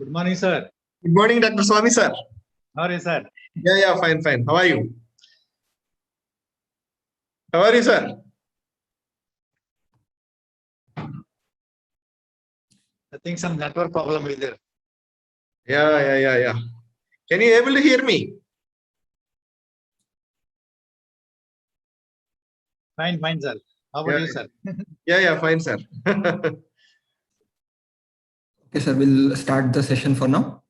Good morning, sir. Good morning, Dr. Swami, sir. How are you, sir? Yeah, fine. How are you? How are you, sir? I think some network problem is there. Yeah. Can you able to hear me? Fine, sir. How about you, sir? Yeah, fine, sir. Okay, sir, we'll start the session for now.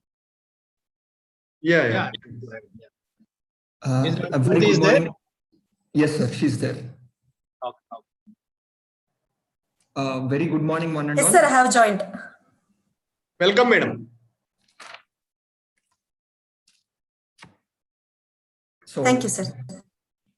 Yeah. A very good morning. Yes, sir, she's there. Okay. Very good morning, one and all. Yes, sir, I have joined. Welcome, madam. Thank you, sir.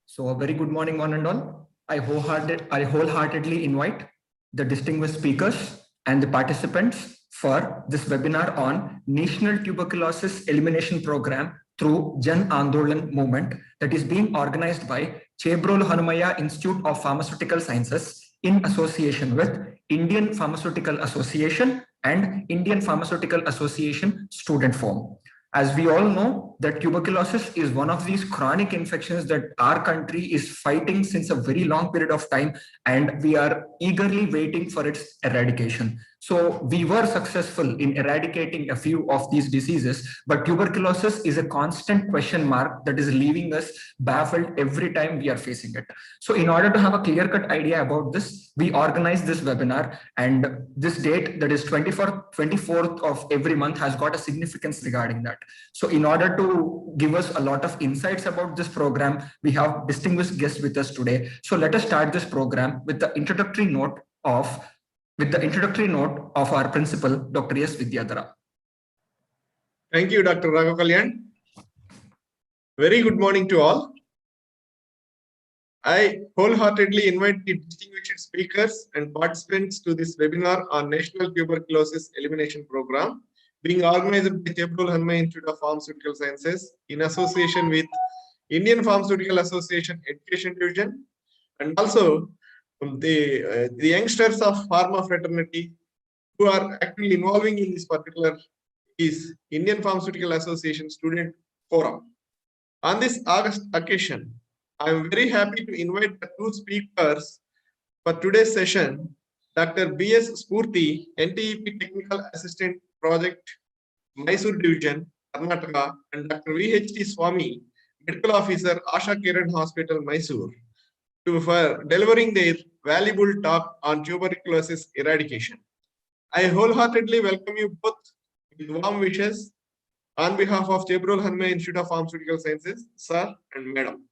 So a very good morning, one and all. I wholeheartedly invite the distinguished speakers and the participants for this webinar on National Tuberculosis Elimination Program through Jan Andolan movement that is being organized by Chebrol Hanumaya Institute of Pharmaceutical Sciences in association with Indian Pharmaceutical Association and Indian Pharmaceutical Association Student Forum. As we all know, that tuberculosis is one of these chronic infections that our country is fighting since a very long period of time, and we are eagerly waiting for its eradication. So we were successful in eradicating a few of these diseases, but tuberculosis is a constant question mark that is leaving us baffled every time we are facing it. So in order to have a clear-cut idea about this, we organized this webinar, and this date, that is 24th of every month, has got a significance regarding that. So in order to give us a lot of insights about this program, we have distinguished guests with us today. So let us start this program with the introductory note of our principal, Dr. S. Vidyadhara. Thank you, Dr. Raghav Kalyan. Very good morning to all. I wholeheartedly invite the distinguished speakers and participants to this webinar on National Tuberculosis Elimination Program, being organized by Chebrol Hanumaya Institute of Pharmaceutical Sciences in association with Indian Pharmaceutical Association Education Division, and also the youngsters of pharma fraternity who are actually involving in this particular is Indian Pharmaceutical Association Student Forum. On this August occasion, I am very happy to invite the two speakers for today's session, Dr. B.S. Spurti, NTEP Technical Assistant Project, Mysore Division, Karnataka, and Dr. V.H.T. Swami, Medical Officer, Asha Kiran Hospital, Mysore, for delivering their valuable talk on tuberculosis eradication. I wholeheartedly welcome you both with warm wishes on behalf of Chebrol Hanumaya Institute of Pharmaceutical Sciences, sir and madam.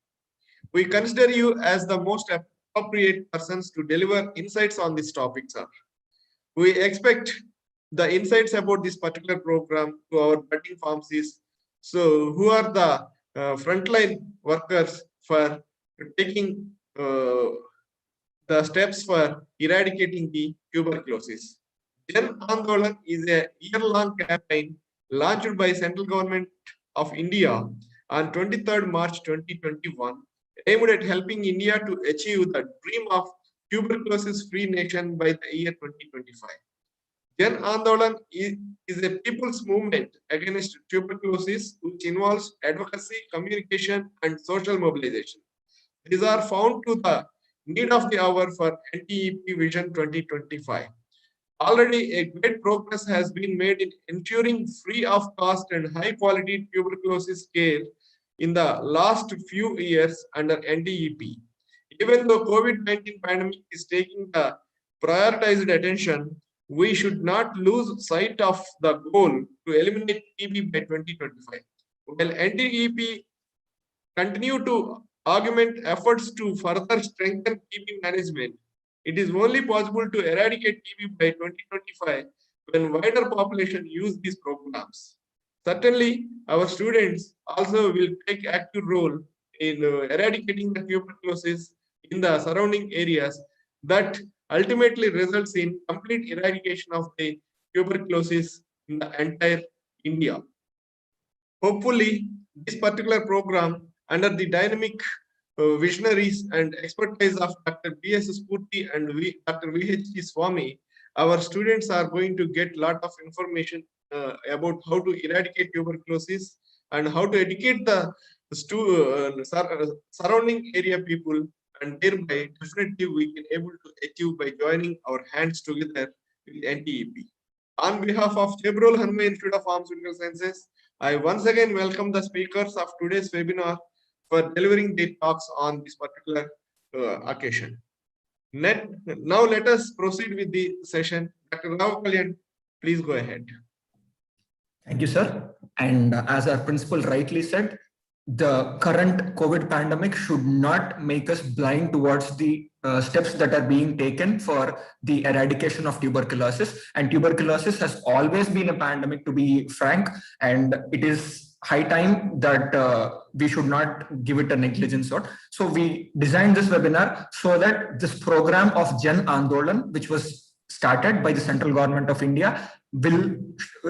We consider you as the most appropriate persons to deliver insights on this topic, sir. We expect the insights about this particular program to our budding pharmacists, so who are the frontline workers for taking the steps for eradicating the tuberculosis. Jan Andolan is a year-long campaign launched by Central Government of India on 23rd March 2021, aimed at helping India to achieve the dream of tuberculosis-free nation by the year 2025. Jan Andolan is a people's movement against tuberculosis, which involves advocacy, communication, and social mobilization. These are found to the need of the hour for NTEP Vision 2025. Already a great progress has been made in ensuring free of cost and high quality tuberculosis care in the last few years under NTEP. Even though COVID-19 pandemic is taking the prioritized attention, we should not lose sight of the goal to eliminate TB by 2025. While NTEP continue to augment efforts to further strengthen TB management, it is only possible to eradicate TB by 2025 when wider population use these programs. Certainly, our students also will take active role in eradicating the tuberculosis in the surrounding areas that ultimately results in complete eradication of the tuberculosis in the entire India. Hopefully, this particular program under the dynamic visionaries and expertise of Dr. B.S. Spurti and Dr. V.H.T. Swami, our students are going to get a lot of information about how to eradicate tuberculosis and how to educate the surrounding area people, and thereby definitely we can able to achieve by joining our hands together with NTEP. On behalf of Chevrolet Hanma Institute of Pharmaceutical Sciences, I once again welcome the speakers of today's webinar for delivering their talks on this particular occasion. Now let us proceed with the session. Dr. Rao Kalyan, please go ahead. Thank you, sir. And as our principal rightly said, the current COVID pandemic should not make us blind towards the steps that are being taken for the eradication of tuberculosis. And tuberculosis has always been a pandemic, to be frank, and it is high time that we should not give it a negligence sort. So we designed this webinar so that this program of Jan Andolan, which was started by the central government of India,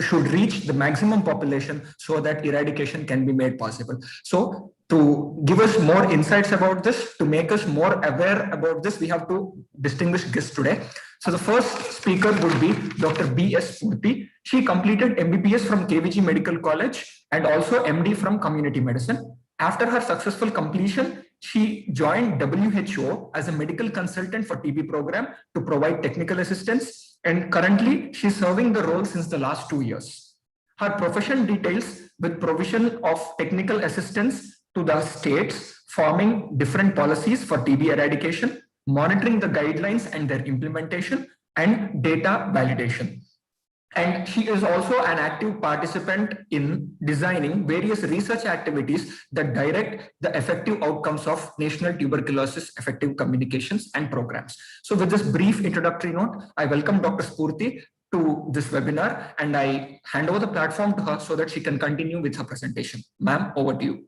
should reach the maximum population so that eradication can be made possible. So to give us more insights about this, to make us more aware about this, we have two distinguished guests today. So the first speaker would be Dr. B.S. Purti. She completed MBBS from KVG Medical College and also MD from Community Medicine. After her successful completion, she joined WHO as a medical consultant for TB program to provide technical assistance. And currently, she's serving the role since the last 2 years. Her profession details with provision of technical assistance to the states, forming different policies for TB eradication, monitoring the guidelines and their implementation, and data validation. And she is also an active participant in designing various research activities that direct the effective outcomes of national tuberculosis effective communications and programs. So with this brief introductory note, I welcome Dr. Spurti to this webinar, and I hand over the platform to her so that she can continue with her presentation. Ma'am, over to you.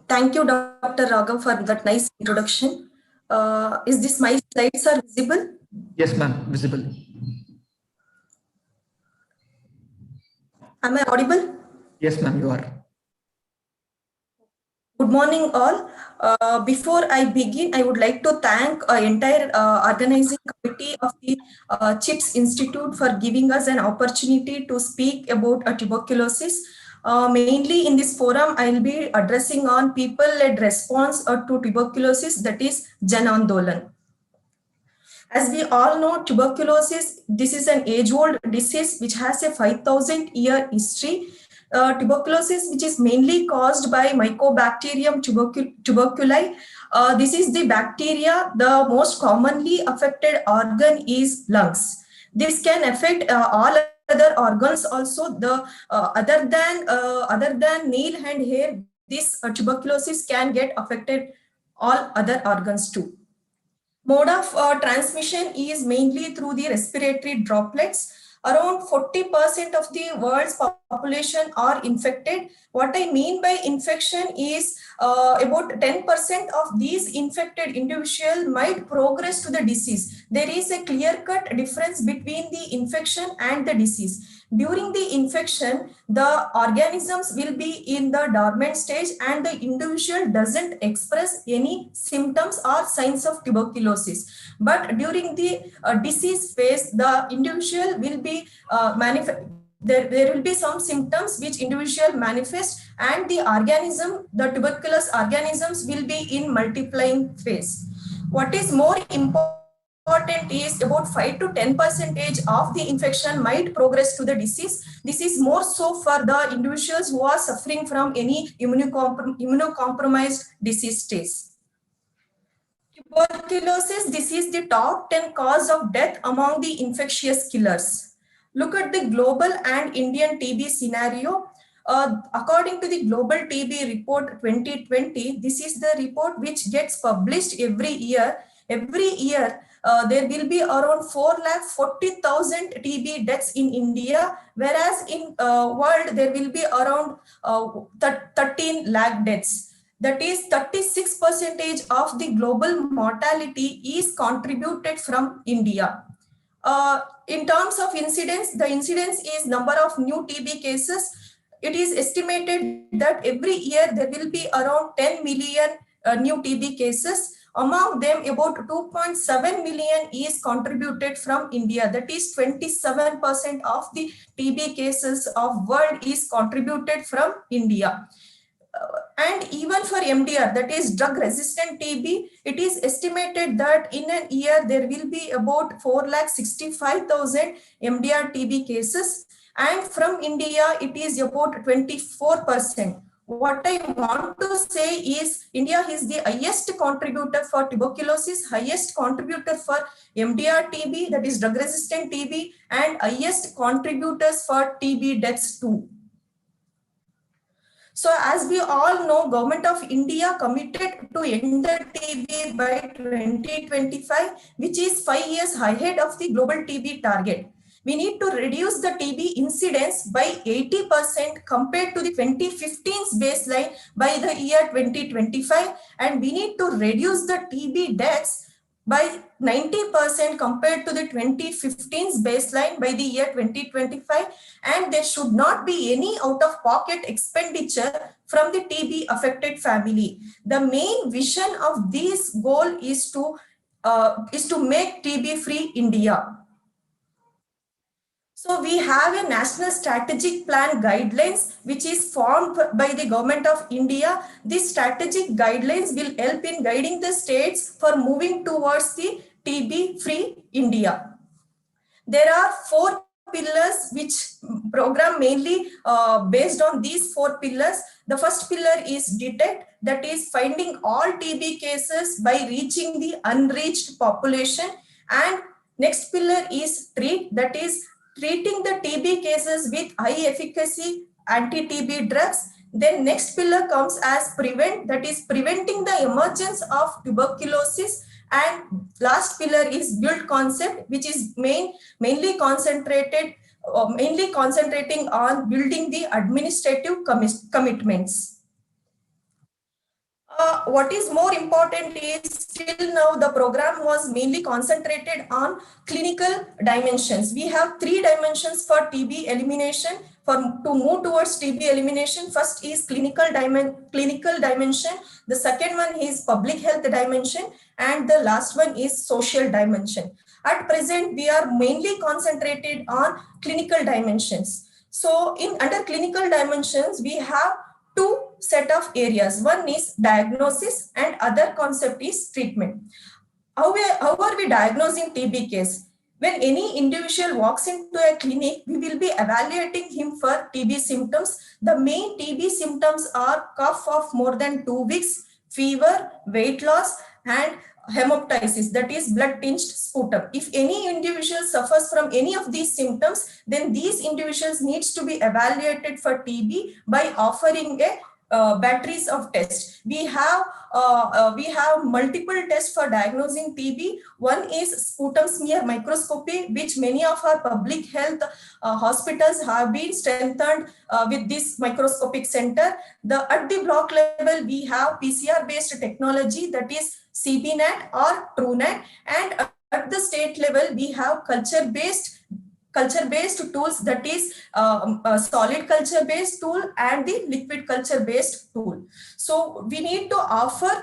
Thank you, Dr. Raghav, for that nice introduction. Is this my slides are visible? Yes, ma'am, visible. Am I audible? Yes, ma'am, you are. Good morning, all. Before I begin, I would like to thank the entire organizing committee of the CHIPS Institute for giving us an opportunity to speak about tuberculosis. Mainly in this forum, I will be addressing on people-led response to tuberculosis, that is Jan Andolan. As we all know, tuberculosis, this is an age-old disease which has a 5,000-year history. Tuberculosis, which is mainly caused by Mycobacterium tuberculi. This is the bacteria. The most commonly affected organ is lungs. This can affect all other organs also. The other than nail and hair, this tuberculosis can get affected all other organs too. Mode of transmission is mainly through the respiratory droplets. Around 40% of the world's population are infected. What I mean by infection is about 10% of these infected individuals might progress to the disease. There is a clear-cut difference between the infection and the disease. During the infection, the organisms will be in the dormant stage and the individual doesn't express any symptoms or signs of tuberculosis. But during the disease phase, the individual will be there will be some symptoms which individual manifest, and the organism, the tuberculous organisms will be in multiplying phase. What is more important is about 5 to 10% of the infection might progress to the disease. This is more so for the individuals who are suffering from any immunocompromised disease stage. Tuberculosis, this is the top 10 cause of death among the infectious killers. Look at the global and Indian TB scenario. According to the Global TB Report 2020, this is the report which gets published every year. Every year, there will be around 440,000 TB deaths in India, whereas in world there will be around 13 lakh deaths. That is 36% of the global mortality is contributed from India. In terms of incidence, the incidence is number of new TB cases. It is estimated that every year there will be around 10 million new TB cases. Among them, about 2.7 million is contributed from India. That is 27% of the TB cases of world is contributed from India. And even for MDR, that is drug resistant TB, it is estimated that in a year there will be about 4,65,000 MDR TB cases, and from India it is about 24%. What I want to say is India is the highest contributor for tuberculosis, highest contributor for MDR TB, that is drug resistant TB, and highest contributors for TB deaths too. So as we all know, Government of India committed to end the TB by 2025, which is 5 years ahead of the global TB target. We need to reduce the TB incidence by 80% compared to the 2015's baseline by the year 2025, and we need to reduce the TB deaths by 90% compared to the 2015's baseline by the year 2025, and there should not be any out-of-pocket expenditure from the TB affected family. The main vision of this goal is to make TB-free India. So we have a national strategic plan guidelines which is formed by the Government of India. These strategic guidelines will help in guiding the states for moving towards the TB-free India. There are 4 pillars which program mainly based on these 4 pillars. The first pillar is detect, that is finding all TB cases by reaching the unreached population, and next pillar is treat, that is treating the TB cases with high efficacy anti-TB drugs. Then next pillar comes as prevent, that is preventing the emergence of tuberculosis, and last pillar is build concept, which is mainly concentrating on building the administrative commitments. What is more important is till now the program was mainly concentrated on clinical dimensions. We have 3 dimensions for TB elimination. To move towards TB elimination, first is clinical dimension, the second one is public health dimension, and the last one is social dimension. At present, we are mainly concentrated on clinical dimensions. So under clinical dimensions, we have 2 set of areas. One is diagnosis and other concept is treatment. How are we diagnosing TB case? When any individual walks into a clinic, we will be evaluating him for TB symptoms. The main TB symptoms are cough of more than 2 weeks, fever, weight loss, and hemoptysis, that is blood tinged sputum. If any individual suffers from any of these symptoms, then these individuals needs to be evaluated for TB by offering a batteries of tests. We have multiple tests for diagnosing TB. One is sputum smear microscopy, which many of our public health hospitals have been strengthened with this microscopic center. At the block level, we have PCR based technology, that is CBNAT or TrueNAT, and at the state level, we have culture based tools, that is a solid culture based tool and the liquid culture based tool. So we need to offer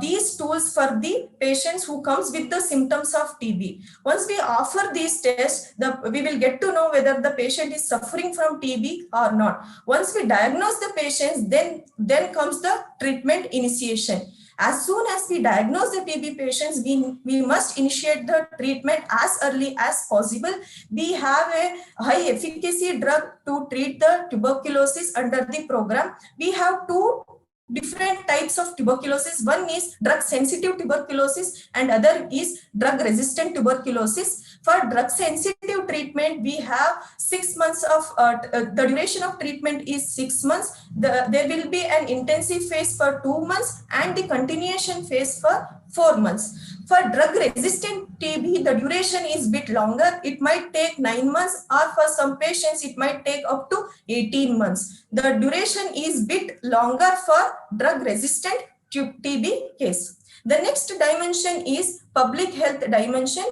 these tools for the patients who comes with the symptoms of TB. Once we offer these tests, we will get to know whether the patient is suffering from TB or not. Once we diagnose the patients, then comes the treatment initiation. As soon as we diagnose the TB patients, we must initiate the treatment as early as possible. We have a high efficacy drug to treat the tuberculosis under the program. We have 2 different types of tuberculosis. One is drug sensitive tuberculosis and other is drug resistant tuberculosis. For drug sensitive treatment, we have 6 months of the duration of treatment is 6 months. There will be an intensive phase for 2 months and the continuation phase for 4 months. For drug resistant TB, the duration is bit longer. It might take 9 months, or for some patients, it might take up to 18 months. The duration is bit longer for drug resistant TB case. The next dimension is public health dimension.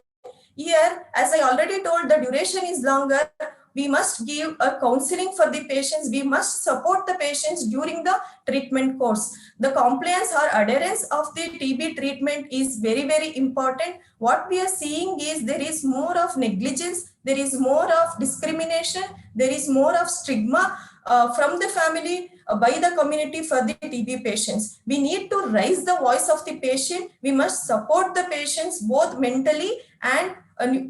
Here, as I already told, the duration is longer. we must give a counseling for the patients. We must support the patients during the treatment course. The compliance or adherence of the TB treatment is very, very important. What we are seeing is there is more of negligence, there is more of discrimination, there is more of stigma from the family, by the community for the TB patients. We need to raise the voice of the patient. We must support the patients both mentally and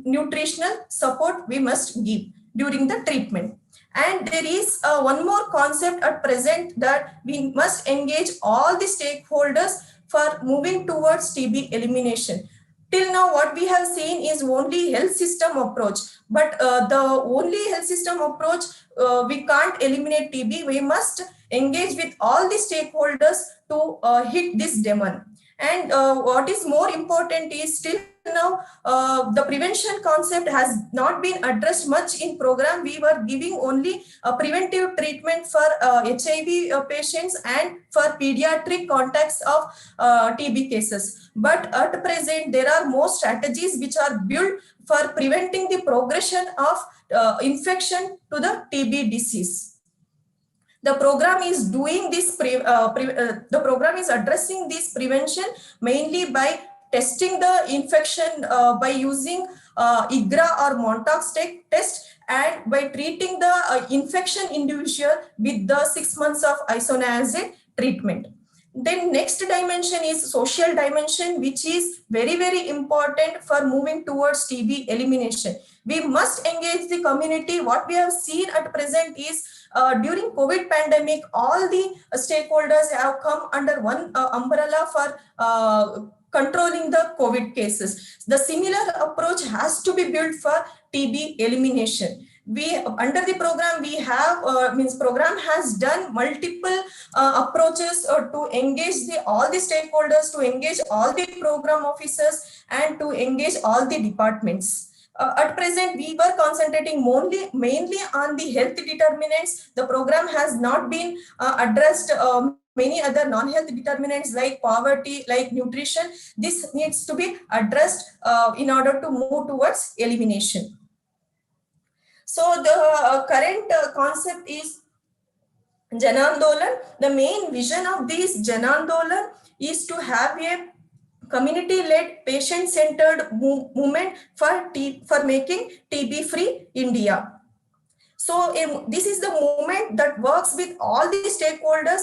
nutritional support we must give during the treatment. And there is one more concept at present, that we must engage all the stakeholders for moving towards TB elimination. Till now, what we have seen is only health system approach, but the only health system approach, we can't eliminate TB. We must engage with all the stakeholders to hit this demon. And what is more important is, still now the prevention concept has not been addressed much in program. We were giving only preventive treatment for HIV patients and for pediatric contacts of TB cases. But at present, there are more strategies which are built for preventing the progression of infection to the TB disease. The program is doing this, the program is addressing this prevention mainly by testing the infection by using IGRA or Montauk's test, and by treating the infection individual with the 6 months of isoniazid treatment. Then next dimension is social dimension, which is very, very important for moving towards TB elimination. We must engage the community. What we have seen at present is during COVID pandemic, all the stakeholders have come under one umbrella for controlling the COVID cases. The similar approach has to be built for TB elimination. We, under the program, we have program has done multiple approaches to engage all the stakeholders, to engage all the program officers, and to engage all the departments. At present, we were concentrating mainly on the health determinants. The program has not been addressed many other non-health determinants like poverty, like nutrition. This needs to be addressed in order to move towards elimination. So the current concept is Jan Andolan. The main vision of this Jan Andolan is to have a community-led, patient-centered movement for making TB-free India. So this is the movement that works with all the stakeholders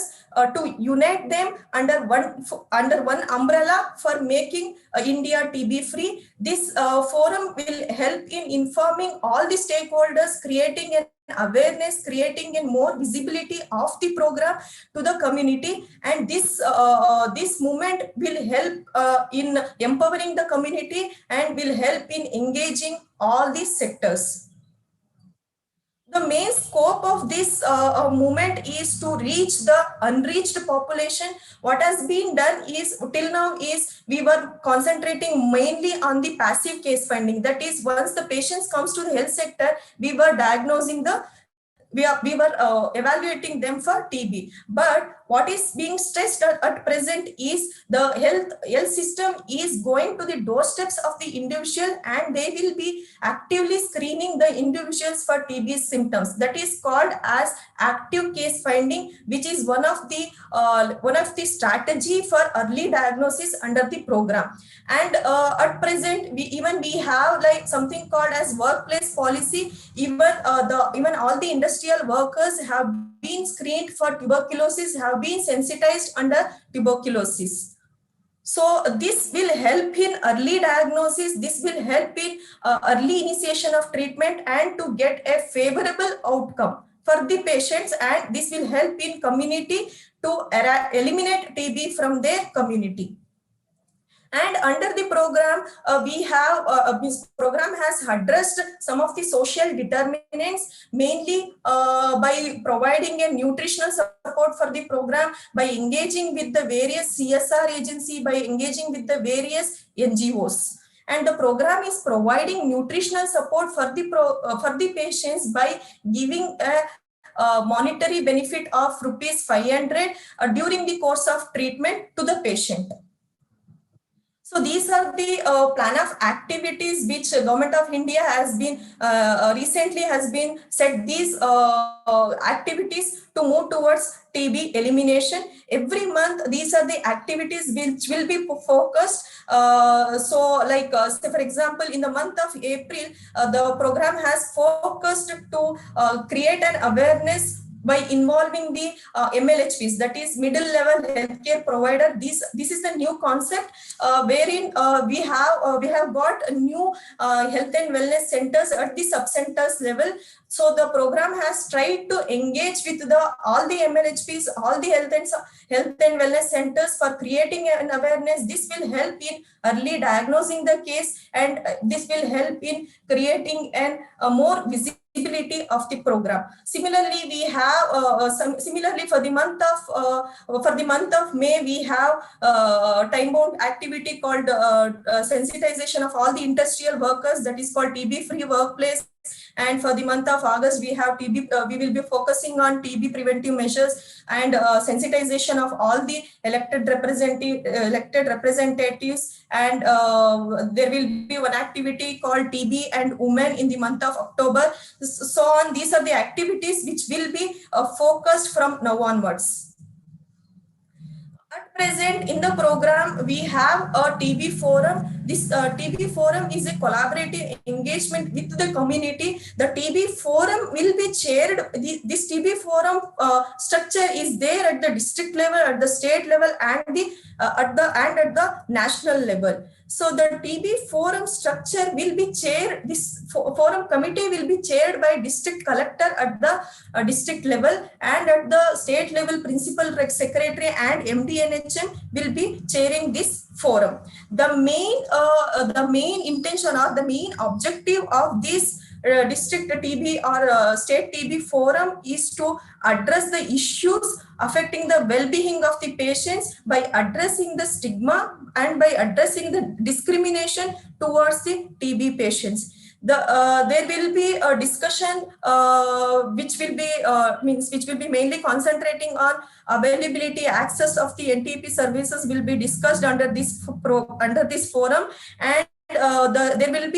to unite them under one umbrella for making India TB-free. This forum will help in informing all the stakeholders, creating an awareness, creating a more visibility of the program to the community, and this movement will help in empowering the community and will help in engaging all these sectors. The main scope of this movement is to reach the unreached population. What has been done is, till now, is we were concentrating mainly on the passive case finding. That is, once the patients comes to the health sector, we were diagnosing we were evaluating them for TB. But what is being stressed at present is the health system is going to the doorsteps of the individual, and they will be actively screening the individuals for TB symptoms. That is called as active case finding, which is one of the strategy for early diagnosis under the program. And at present, we have like something called as workplace policy. Even all the industrial workers have been screened for tuberculosis, have been sensitized under tuberculosis. So this will help in early diagnosis, this will help in early initiation of treatment and to get a favorable outcome for the patients, and this will help in community to eliminate TB from their community. And under the program, this program has addressed some of the social determinants, mainly by providing a nutritional support for the program, by engaging with the various CSR agency, by engaging with the various NGOs. And the program is providing nutritional support for the patients by giving a monetary benefit of rupees 500 during the course of treatment to the patient. So these are the plan of activities which Government of India has been recently has been set these activities to move towards TB elimination. Every month, these are the activities which will be focused. Say for example, in the month of April, the program has focused to create an awareness by involving the MLHPs, that is middle level healthcare provider. This is a new concept wherein we have got a new health and wellness centers at the sub-centers level. So the program has tried to engage with all the MLHPs, all the health and wellness centers for creating an awareness. This will help in early diagnosing the case, and this will help in creating a more visibility of the program. Similarly, we have similarly for the month of May, we have time-bound activity called sensitization of all the industrial workers, that is called TB-free workplace. And for the month of August, we have TB. We will be focusing on TB preventive measures and sensitization of all the elected representatives. And there will be one activity called TB and Women in the month of October. So on, these are the activities which will be focused from now onwards. At present, in the program, we have a TB forum. This TB forum is a collaborative engagement with the community. The TB forum will be chaired. This TB forum structure is there at the district level, at the state level, and at the national level. So the TB forum structure will be chaired. This forum committee will be chaired by district collector at the district level, and at the state level, principal secretary and MD/NHM will be chairing this forum. The main intention or the main objective of this district TB or state TB forum is to address the issues affecting the well-being of the patients by addressing the stigma and by addressing the discrimination towards the TB patients. There will be a discussion which will be mainly concentrating on availability, access of the NTEP services will be discussed under this forum, and there will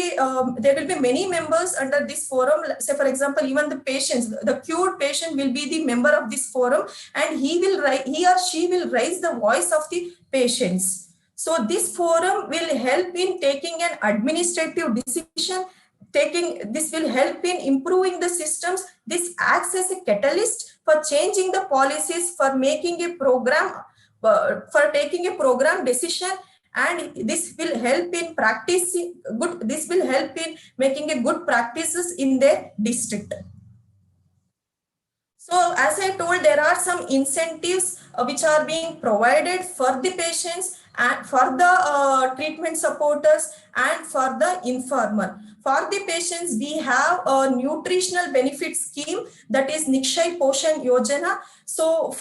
be many members under this forum. Say for example, even the patients, the cured patient will be the member of this forum, and he or she will raise the voice of the patients. So this forum will help in taking an administrative decision. This will help in improving the systems. This acts as a catalyst for changing the policies, for making a program, for taking a program decision, and this will help in practicing good. This will help in making a good practices in their district. So as I told, there are some incentives which are being provided for the patients and for the treatment supporters and for the informer. For the patients, we have a nutritional benefit scheme, that is Nikshay Poshan Yojana. So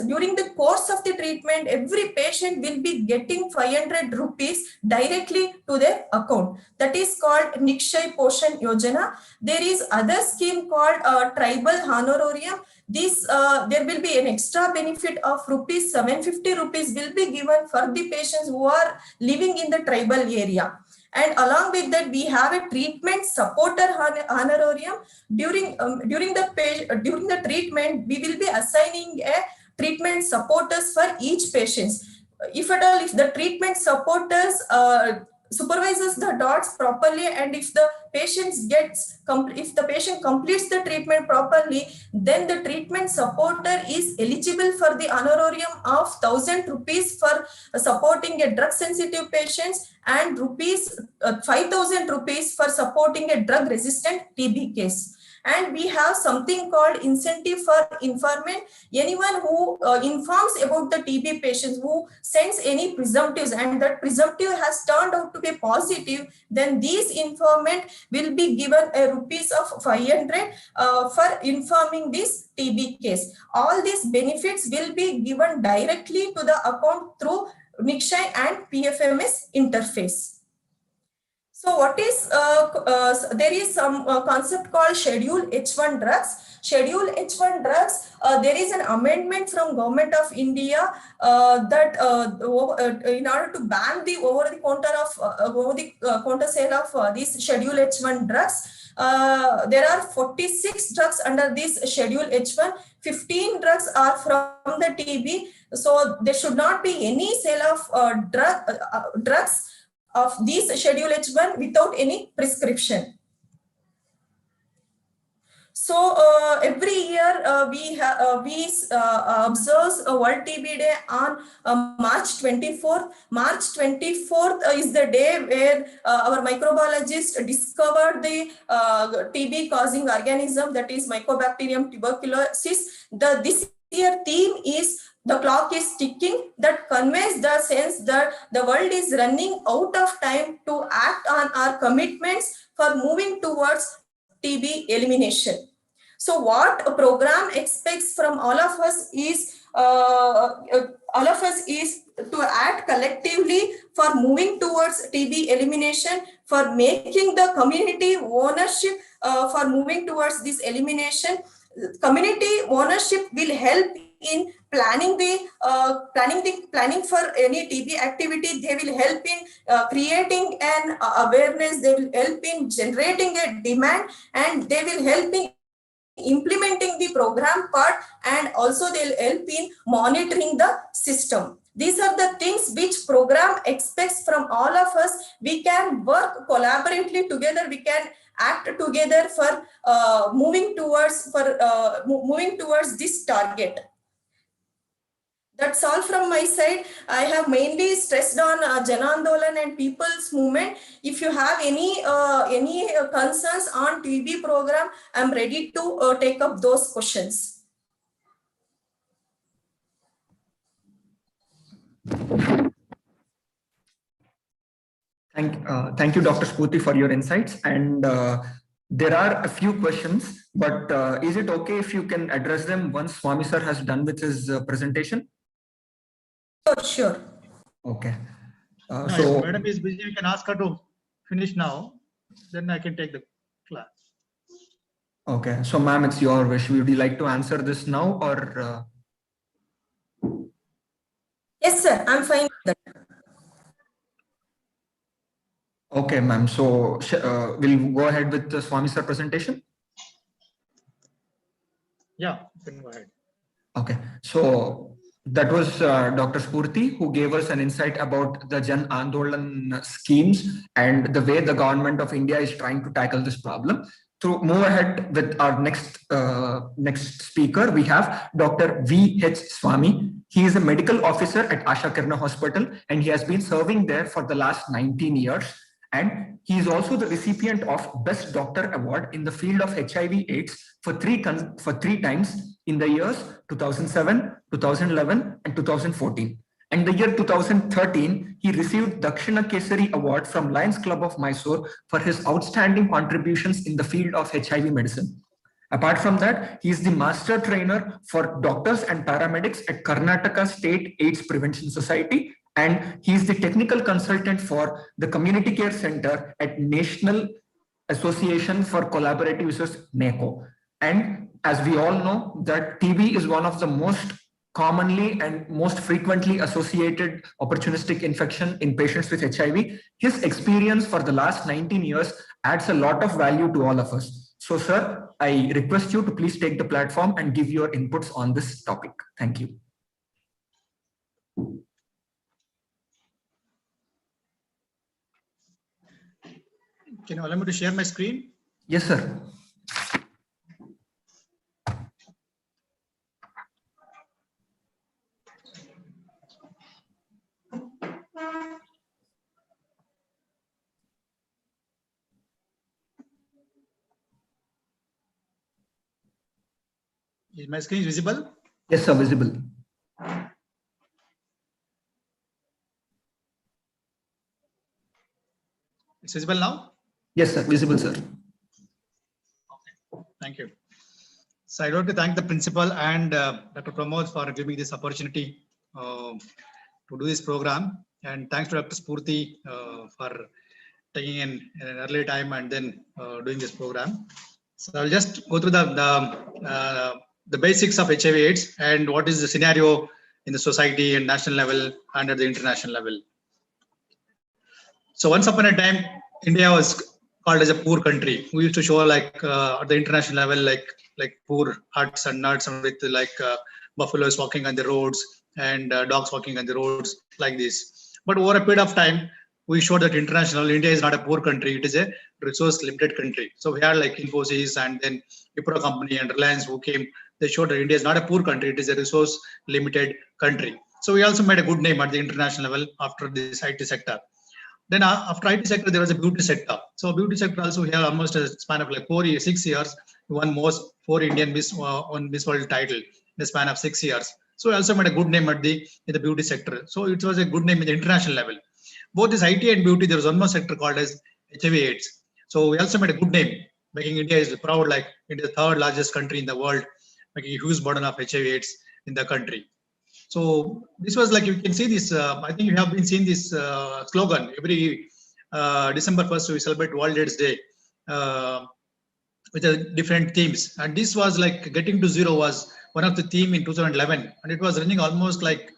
during the course of the treatment, every patient will be getting 500 rupees directly to their account. That is called Nikshay Poshan Yojana. There is other scheme called Tribal Honorarium. This there will be an extra benefit of rupees 750 rupees will be given for the patients who are living in the tribal area. And along with that, we have a treatment supporter honorarium. During the treatment, we will be assigning a treatment supporters for each patient. If at all, if the treatment supporters supervises the dots properly, and if the patient completes the treatment properly, then the treatment supporter is eligible for the honorarium of 1,000 rupees for supporting a drug sensitive patients, and 5,000 rupees for supporting a drug resistant TB case. And we have something called incentive for informant. Anyone who informs about the TB patients, who sends any presumptives, and that presumptive has turned out to be positive, then these informant will be given a rupees of 500 for informing this TB case. All these benefits will be given directly to the account through Nikshay and PFMS interface. So what is, there is some concept called Schedule H1 drugs. Schedule H1 drugs, there is an amendment from Government of India that in order to ban the over-the-counter sale of these Schedule H1 drugs, there are 46 drugs under this Schedule H1, 15 drugs are from the TB. So there should not be any sale of drugs of these Schedule H1 without any prescription. So every year we observe World TB Day on March 24th. March 24th is the day where our microbiologists discovered the TB causing organism, that is Mycobacterium tuberculosis. This year theme is "The clock is ticking," that conveys the sense that the world is running out of time to act on our commitments for moving towards TB elimination. So what a program expects from all of us is to act collectively for moving towards TB elimination, for making the community ownership for moving towards this elimination. Community ownership will help in planning for any TB activity. They will help in creating an awareness. They will help in generating a demand, and they will help in implementing the program part, and also they'll help in monitoring the system. These are the things which program expects from all of us. We can work collaboratively together. We can act together for moving towards this target. That's all from my side. I have mainly stressed on Jan Andolan and people's movement. If you have any concerns on TB program, I'm ready to take up those questions. Thank you, Dr. Spurti, for your insights. And there are a few questions, but is it okay if you can address them once Swami sir has done with his presentation? Sure. Okay. If madam is busy, we can ask her to finish now. Then I can take the class. Okay. So, ma'am, it's your wish. Would you like to answer this now, or? Yes, sir. I'm fine with that. Okay, ma'am. So we'll go ahead with the Swami sir presentation. Yeah, you can go ahead. Okay. So that was Dr. Spurti, who gave us an insight about the Jan Andolan schemes and the way the government of India is trying to tackle this problem. To move ahead with our next speaker, we have Dr. V.H. Swami. He is a medical officer at Asha Kirna Hospital, and he has been serving there for the last 19 years. And he is also the recipient of Best Doctor Award in the field of HIV/AIDS for three times in the years 2007, 2011, and 2014. And the year 2013, he received Dakshina Kesari Award from Lions Club of Mysore for his outstanding contributions in the field of HIV medicine. Apart from that, he is the master trainer for doctors and paramedics at Karnataka State AIDS Prevention Society, and he is the technical consultant for the Community Care Center at National Association for Collaborative Research, NACO. And as we all know, that TB is one of the most commonly and most frequently associated opportunistic infection in patients with HIV. His experience for the last 19 years adds a lot of value to all of us. So, sir, I request you to please take the platform and give your inputs on this topic. Thank you. Can you allow me to share my screen? Yes, sir. Is my screen visible? Yes, sir, visible. It's visible now? Yes, sir, visible, sir. Okay, thank you. So I'd like to thank the principal and Dr. Pramod for giving me this opportunity to do this program. And thanks to Dr. Spurti for taking in an early time and then doing this program. So I'll just go through the basics of HIV/AIDS and what is the scenario in the society and national level and at the international level. So once upon a time, India was called as a poor country. We used to show like at the international level, like poor huts and nuts and with like buffaloes walking on the roads and dogs walking on the roads like this. But over a period of time, we showed that international India is not a poor country; it is a resource limited country. So we had like Infosys and then Wipro company and Reliance who came. They showed that India is not a poor country; it is a resource limited country. So we also made a good name at the international level after this IT sector. Then after IT sector, there was a beauty sector. So beauty sector also we have almost a span of like 6 years. We won most 4 Indian Miss on Miss World title in the span of 6 years. So we also made a good name at in the beauty sector. So it was a good name in the international level. Both this IT and beauty, there was one more sector called as HIV/AIDS. So we also made a good name, making India is proud, like India is the 3rd largest country in the world, making a huge burden of HIV/AIDS in the country. So this was like, you can see this, I think you have been seeing this slogan every December 1st, we celebrate World AIDS Day with different themes. And this was like getting to zero was one of the theme in 2011. And it was running almost like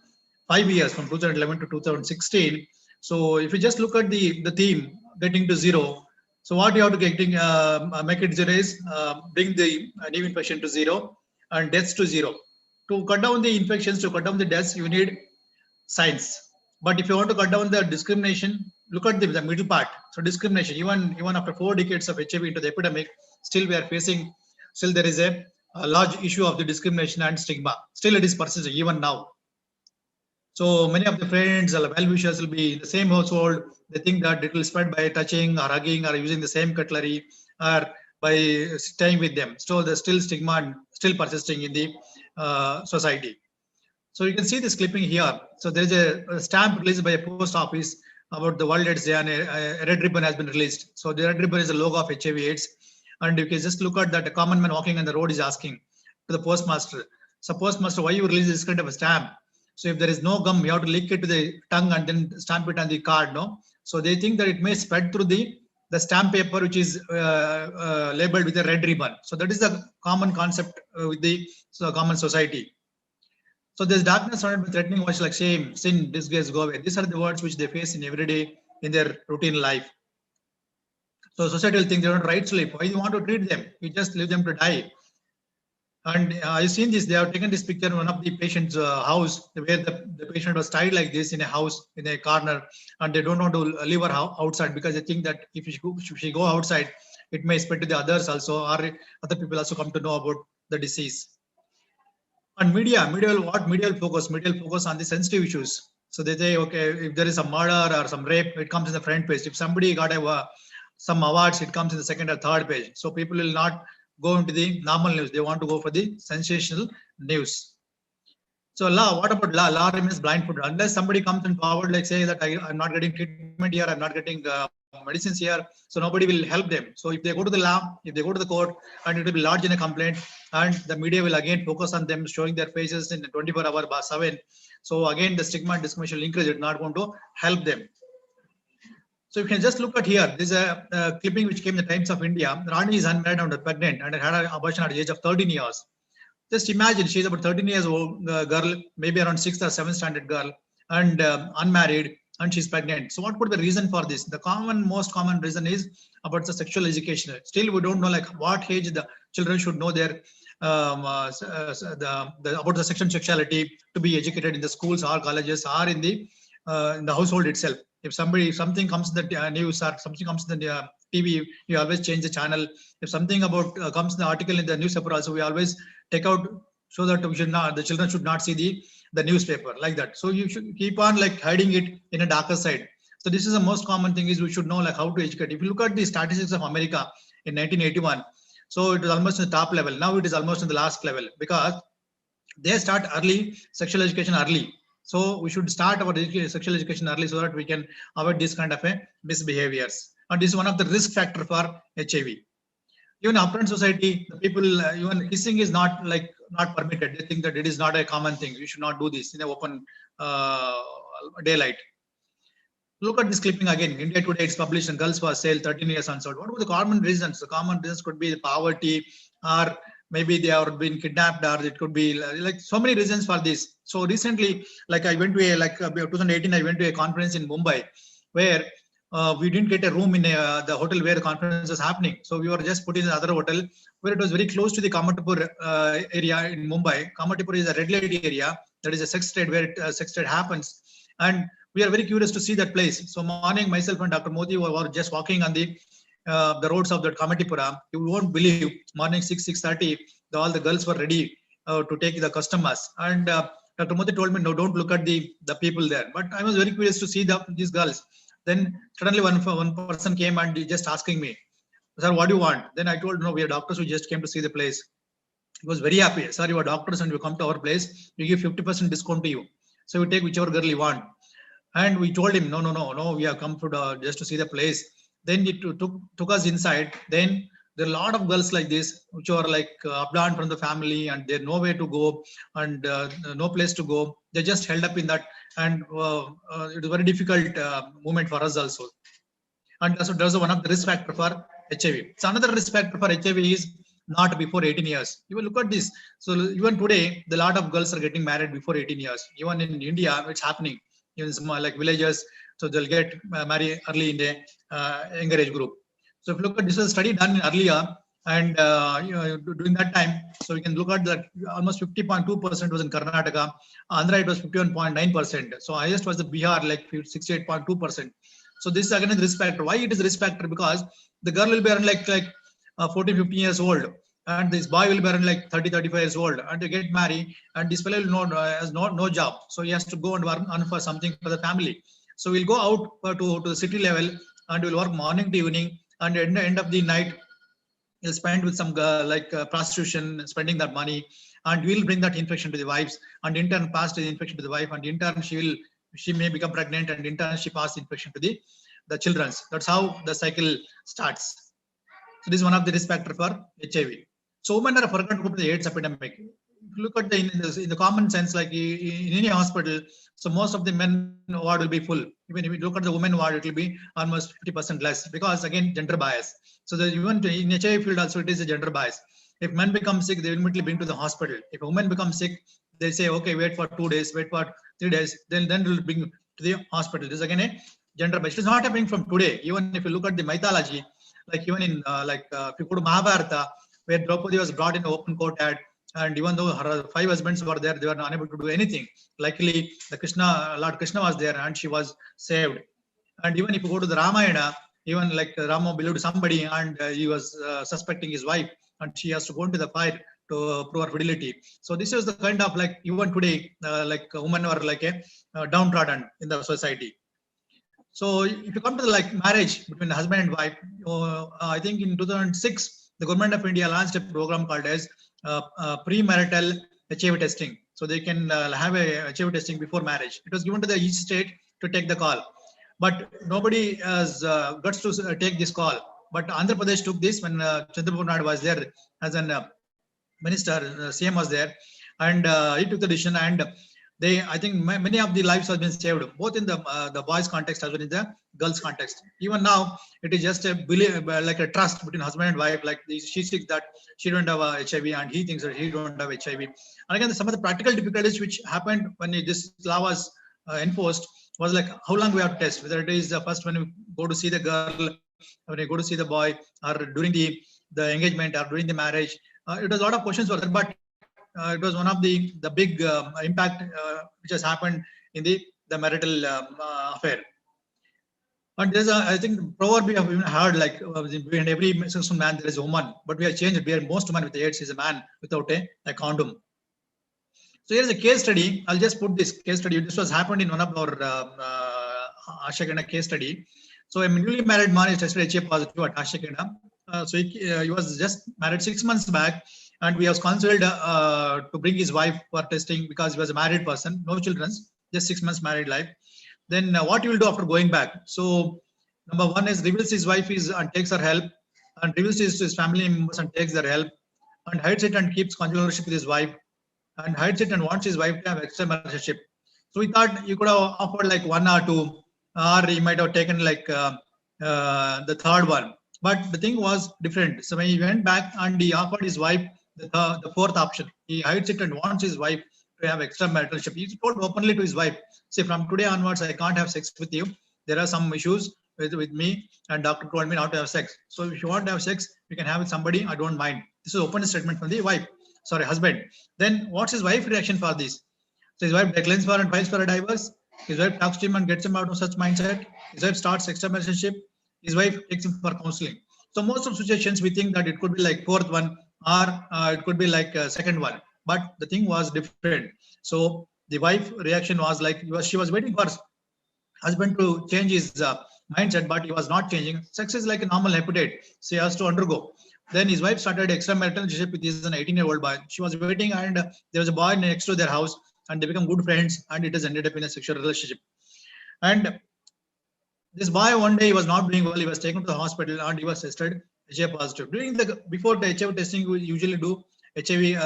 5 years from 2011 to 2016. So if you just look at the theme, getting to zero, so what you have to make it zero is bring the new infection to zero and deaths to zero. To cut down the infections, to cut down the deaths, you need science. But if you want to cut down the discrimination, look at the middle part. So discrimination, even after 4 decades of HIV into the epidemic, still we are facing, still there is a large issue of the discrimination and stigma. Still it is persisting even now. So many of the friends or well-wishers will be in the same household. They think that it will spread by touching or hugging or using the same cutlery or by staying with them. So there's still stigma and still persisting in the society. So you can see this clipping here. So there is a stamp released by a post office about the World AIDS Day, and a red ribbon has been released. So the red ribbon is a logo of HIV/AIDS. And you can just look at that, a common man walking on the road is asking to the postmaster, so postmaster, why you release this kind of a stamp? So if there is no gum, you have to lick it to the tongue and then stamp it on the card, no? So they think that it may spread through the stamp paper, which is labeled with a red ribbon. So that is the common concept with the common society. So there's darkness surrounded by threatening words like shame, sin, disgrace, go away. These are the words which they face in every day in their routine life. So society will think they don't right sleep. Why do you want to treat them? You just leave them to die. And I've seen this. They have taken this picture in one of the patient's house, where the patient was tied like this in a house, in a corner, and they don't want to leave her outside because they think that if she go outside, it may spread to the others also, or other people also come to know about the disease. And media will focus on the sensitive issues. So they say, okay, if there is a murder or some rape, it comes in the front page. If somebody got some awards, it comes in the 2nd or 3rd page. So people will not go into the normal news. They want to go for the sensational news. So law, what about law? Law remains blindfolded unless somebody comes and forward, like say that I'm not getting treatment here, I'm not getting medicines here. So nobody will help them. So if they go to the law, if they go to the court, and it will be lodged in a complaint, and the media will again focus on them, showing their faces in 24/7. So again, the stigma and discrimination will increase. It's not going to help them. So you can just look at here. This is a clipping which came in the Times of India. Rani is unmarried and pregnant and had an abortion at the age of 13 years. Just imagine, she's about 13 years old girl, maybe around 6th or 7th standard girl, and unmarried, and she's pregnant. So what could be the reason for this? The most common reason is about the sexual education. Still, we don't know like what age the children should know their about the sexuality to be educated in the schools or colleges or in the household itself. If something comes in the news or something comes in the TV, you always change the channel. If something about comes in the article in the newspaper, also we always take out so that the children should not see the newspaper like that. So you should keep on like hiding it in a darker side. So this is the most common thing, is we should know like how to educate. If you look at the statistics of America in 1981, so it was almost in the top level. Now it is almost in the last level because they start early sexual education early. So we should start our sexual education early so that we can avoid this kind of misbehaviors. And this is one of the risk factor for HIV. Even upfront society, the people, even kissing is not permitted. They think that it is not a common thing. You should not do this in the open daylight. Look at this clipping again. India Today, it's published and girls for sale, 13 years unsolved. What were the common reasons? The common reasons could be the poverty, or maybe they are being kidnapped, or it could be like so many reasons for this. So recently, like I went to a 2018, I went to a conference in Mumbai where we didn't get a room in the hotel where the conference was happening. So we were just put in another hotel where it was very close to the Kamatapur area in Mumbai. Kamatapur is a red light area. That is a sex trade where sex trade happens. And we are very curious to see that place. So morning, myself and Dr. Modi were just walking on the roads of that Kamatipura. You won't believe, morning 6:30, all the girls were ready to take the customers. And Dr. Modi told me, no, don't look at the people there. But I was very curious to see these girls. Then suddenly one person came and just asking me, sir, what do you want? Then I told, no, we are doctors who just came to see the place. He was very happy. Sir, you are doctors and you come to our place, we give 50% discount to you. So you take whichever girl you want. And we told him, no, we have come to just to see the place. Then it took us inside. Then there are a lot of girls like this, which are like abandoned from the family and they're nowhere to go and no place to go. They just held up in that, and it was a very difficult moment for us also. And so that's one of the risk factor for HIV. So another risk factor for HIV is not before 18 years. You will look at this. So even today, the lot of girls are getting married before 18 years. Even in India, it's happening. Even small like villages, so they'll get married early in the younger age group. So if you look at this, was a study done earlier, and during that time, so we can look at that almost 50.2% was in Karnataka, Andhra it was 51.9%. So highest was the Bihar, like 68.2%. So this is again a risk factor. Why it is a risk factor? Because the girl will be around like 14, 15 years old, and this boy will be around like 30, 35 years old, and they get married, and this fellow has no job, so he has to go and work on for something for the family. So we'll go out to the city level, and we'll work morning to evening, and at the end of the night, he'll spend with some prostitution, spending that money, and we'll bring that infection to the wives, and in turn pass the infection to the wife, and in turn she may become pregnant, and in turn she pass the infection to the children. That's how the cycle starts. So this is one of the risk factor for HIV. So women are forgotten to go to the AIDS epidemic. If you look at in the common sense, like in any hospital, so most of the men ward will be full. Even if you look at the women ward, it will be almost 50% less, because again, gender bias. So even in HIV field also, it is a gender bias. If men become sick, they will immediately bring to the hospital. If a woman becomes sick, they say, okay, wait for 2 days, wait for 3 days, then will bring to the hospital. This is again a gender bias. It is not happening from today. Even if you look at the mythology, like even in if you go to Mahabharata, where Draupadi was brought in an open court ad, and even though her 5 husbands were there, they were unable to do anything. Luckily, Lord Krishna was there, and she was saved. And even if you go to the Ramayana, even like Rama believed somebody, and he was suspecting his wife, and she has to go into the fire to prove her fidelity. So this is the kind of like even today, like women are like a downtrodden in the society. So if you come to the like marriage between husband and wife, I think in 2006, the government of India launched a program called as premarital HIV testing. So they can have a HIV testing before marriage. It was given to each state to take the call, but nobody has guts to take this call. But Andhra Pradesh took this when Chandrababu Naidu was there as a minister, CM was there, and he took the decision, and I think many of the lives have been saved, both in the boys context as well in the girls context. Even now, it is just a belief, like a trust between husband and wife. Like she thinks that she don't have HIV, and he thinks that he don't have HIV. And again, some of the practical difficulties which happened when this law was enforced was like how long we have to test. Whether it is first when we go to see the girl, when we go to see the boy, or during the engagement, or during the marriage. It was a lot of questions for that, but it was one of the big impact which has happened in the marital affair. And there's I think proverb we have even heard, like behind every successful man there is a woman, but we have changed it. We are most women with AIDS is a man without a condom. So here's a case study. I'll just put this case study. This was happened in one of our Ashakana case study. So a newly married man is tested HIV positive at Ashakana. So he was just married 6 months back, and we have counseled to bring his wife for testing because he was a married person, no children, just 6 months married life. Then what he will do after going back? So number one is reveals his wife and takes her help, and reveals to his family members and takes their help, and hides it and keeps conjugal relationship with his wife, and hides it and wants his wife to have extra relationship. So we thought you could have offered like 1 or 2, or he might have taken like the third one. But the thing was different. So when he went back and he offered his wife the fourth option, he hides it and wants his wife to have extramarital relationship. He told openly to his wife, "Say, from today onwards, I can't have sex with you. There are some issues with me, and doctor told me not to have sex. So if you want to have sex, you can have with somebody. I don't mind." This is open statement from the wife. Sorry, husband. Then what's his wife's reaction for this? So his wife declines for and files for a divorce. His wife talks to him and gets him out of such mindset. His wife starts extra relationship. His wife takes him for counseling. So most of situations we think that it could be like fourth one, or it could be like second one. But the thing was different. So the wife reaction was like she was waiting for husband to change his mindset, but he was not changing. Sex is like a normal hepatite. So he has to undergo. Then his wife started extramarital relationship with his 18-year-old boy. She was waiting, and there was a boy next to their house, and they become good friends, and it has ended up in a sexual relationship. And this boy, one day he was not doing well. He was taken to the hospital and he was tested HIV positive. Before the HIV testing, we usually do HIV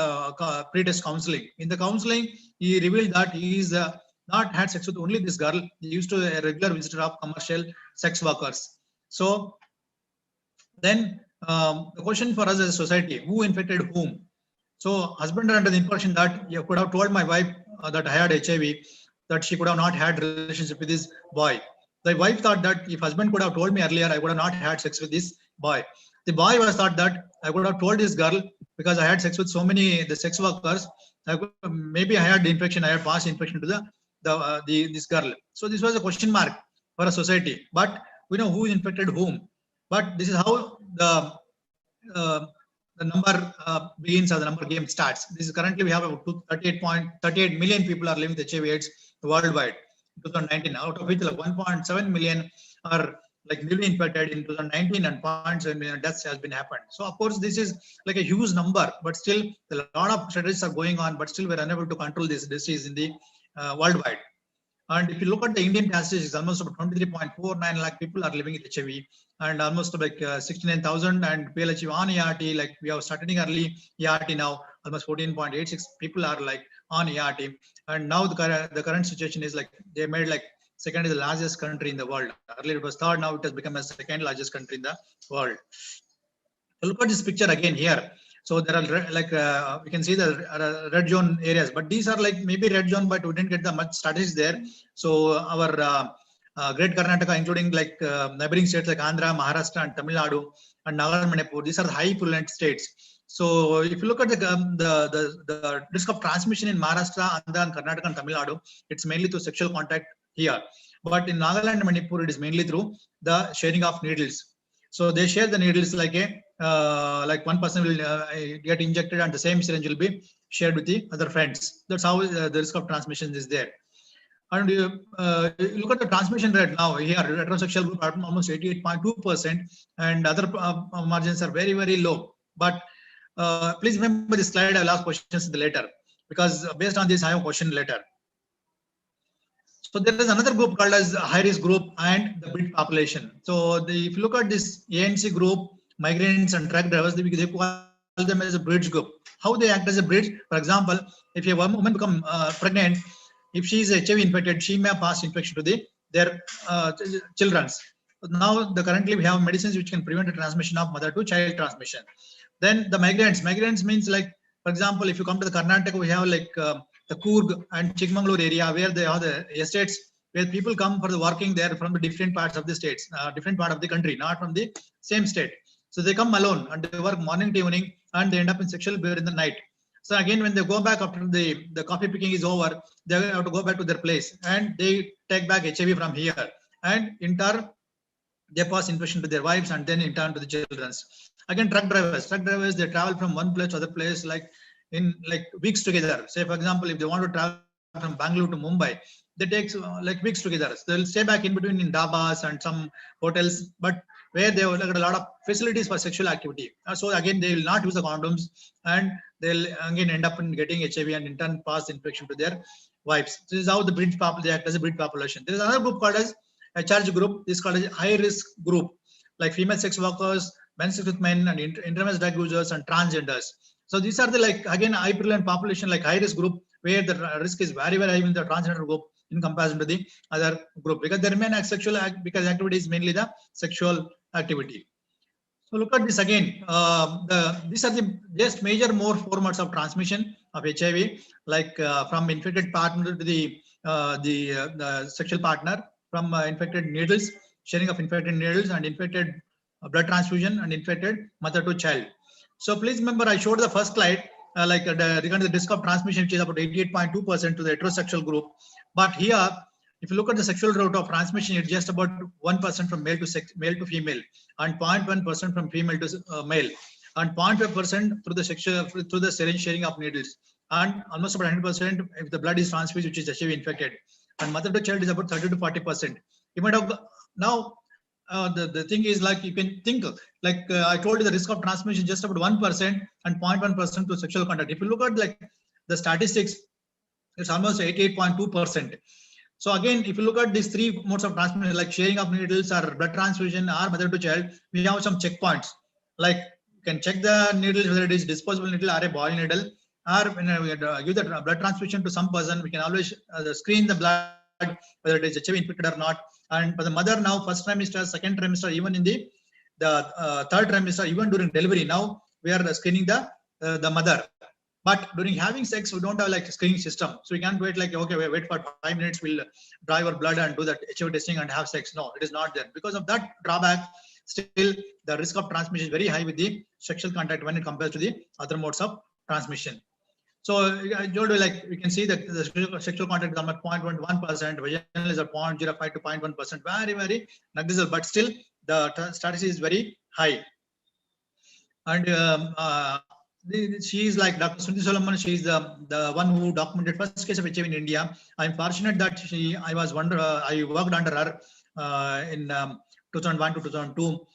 pre-test counseling. In the counseling, he revealed that he is not had sex with only this girl. He used to a regular visitor of commercial sex workers. So then the question for us as a society: who infected whom? So husband are under the impression that you could have told my wife that I had HIV, that she could have not had relationship with this boy. The wife thought that if husband could have told me earlier, I would have not had sex with this boy. The boy was thought that I would have told this girl because I had sex with so many the sex workers. Maybe I had the infection, I had passed infection to this girl. So this was a question mark for a society. But we know who infected whom. But this is how the number begins, or the number game starts. This is currently we have about 38 million people are living with HIV/AIDS worldwide. 2019, out of which like 1.7 million are like newly infected in 2019, and 0.7 million deaths has been happened. So of course this is like a huge number, but still a lot of studies are going on, but still we're unable to control this disease in the worldwide. And if you look at the Indian statistics, almost about 23.49 lakh people are living with HIV, and almost like 69,000 and PLHV on ERT. Like we are starting early ERT now, almost 14.86 people are like on ERT. And now the current situation is like they made like second is the largest country in the world. Earlier it was third, now it has become a second largest country in the world. So look at this picture again here. So there are like we can see the red zone areas, but these are like maybe red zone, but we didn't get the much statistics there. So our Great Karnataka, including like neighboring states like Andhra, Maharashtra, and Tamil Nadu, and Nagaland, Manipur, these are the high prevalent states. So if you look at the risk of transmission in Maharashtra, Andhra, and Karnataka, and Tamil Nadu, it's mainly through sexual contact here. But in Nagaland and Manipur, it is mainly through the sharing of needles. So they share the needles like like one person will get injected and the same syringe will be shared with the other friends. That's how the risk of transmission is there. And look at the transmission rate now here, heterosexual group are almost 88.2%, and other margins are very, very low. But please remember this slide. I'll ask questions later, because based on this, I have a question later. So there is another group called as high risk group and the bridge population. So if you look at this ANC group, migrants and truck drivers, they call them as a bridge group. How they act as a bridge? For example, if a woman become pregnant, if she is HIV infected, she may pass infection to their children. Now currently we have medicines which can prevent the transmission of mother to child transmission. Then the migrants means like, for example, if you come to the Karnataka, we have like the Coorg and Chikmagalur area where they have the estates where people come for the working there from the different parts of the states, different part of the country, not from the same state. So they come alone and they work morning to evening, and they end up in sexual behavior in the night. So again, when they go back after the coffee picking is over, they have to go back to their place, and they take back HIV from here, and in turn they pass infection to their wives, and then in turn to the children. Again, truck drivers, they travel from one place to other place like in like weeks together. Say for example, if they want to travel from Bangalore to Mumbai, they take like weeks together. So they'll stay back in between in dabas and some hotels, but where they will get a lot of facilities for sexual activity. So again, they will not use the condoms, and they'll again end up in getting HIV and in turn pass infection to their wives. This is how the bridge they act as a bridge population. There is another group called as a charge group. This is called a high risk group, like female sex workers, men sex with men, and intravenous drug users and transgenders. So these are the like again high prevalent population, like high risk group, where the risk is very, very high in the transgender group, in comparison to the other group, because they remain sexual because activity is mainly the sexual activity. So look at this again. These are the just major more formats of transmission of HIV, like from infected partner to the sexual partner, from infected needles, sharing of infected needles, and infected blood transfusion, and infected mother to child. So please remember, I showed the first slide regarding the risk of transmission, which is about 88.2% to the heterosexual group. But here, if you look at the sexual route of transmission, it's just about 1% from male to female, and 0.1% from female to male, and 0.5% through the syringe sharing of needles, and almost about 100% if the blood is transfused, which is HIV infected, and mother to child is about 30 to 40%. You might have now. The thing is, like, you can think like I told you, the risk of transmission is just about 1% and 0.1% to sexual contact. If you look at like the statistics, it's almost 88.2%. So again, if you look at these three modes of transmission, like sharing of needles or blood transfusion or mother to child, we have some checkpoints. Like you can check the needles whether it is disposable needle or a ball needle, or when we give the blood transfusion to some person, we can always screen the blood whether it is HIV infected or not. And for the mother, now first trimester, second trimester, even in the third trimester, even during delivery, now we are screening the mother. But during having sex, we don't have like a screening system, so we can't wait like, okay, we wait for 5 minutes, we'll drive our blood and do that HIV testing and have sex. No, it is not there. Because of that drawback, still the risk of transmission is very high with the sexual contact when it compares to the other modes of transmission. So I told you, like, we can see that the sexual contact is at 0.11%, vaginal is at 0.05 to 0.1%, very, very negligible, but still the statistic is very high. And she is like Dr. Suniti Solomon. She is the one who documented first case of HIV in India. I'm fortunate that I worked under her in 2001 to 2002.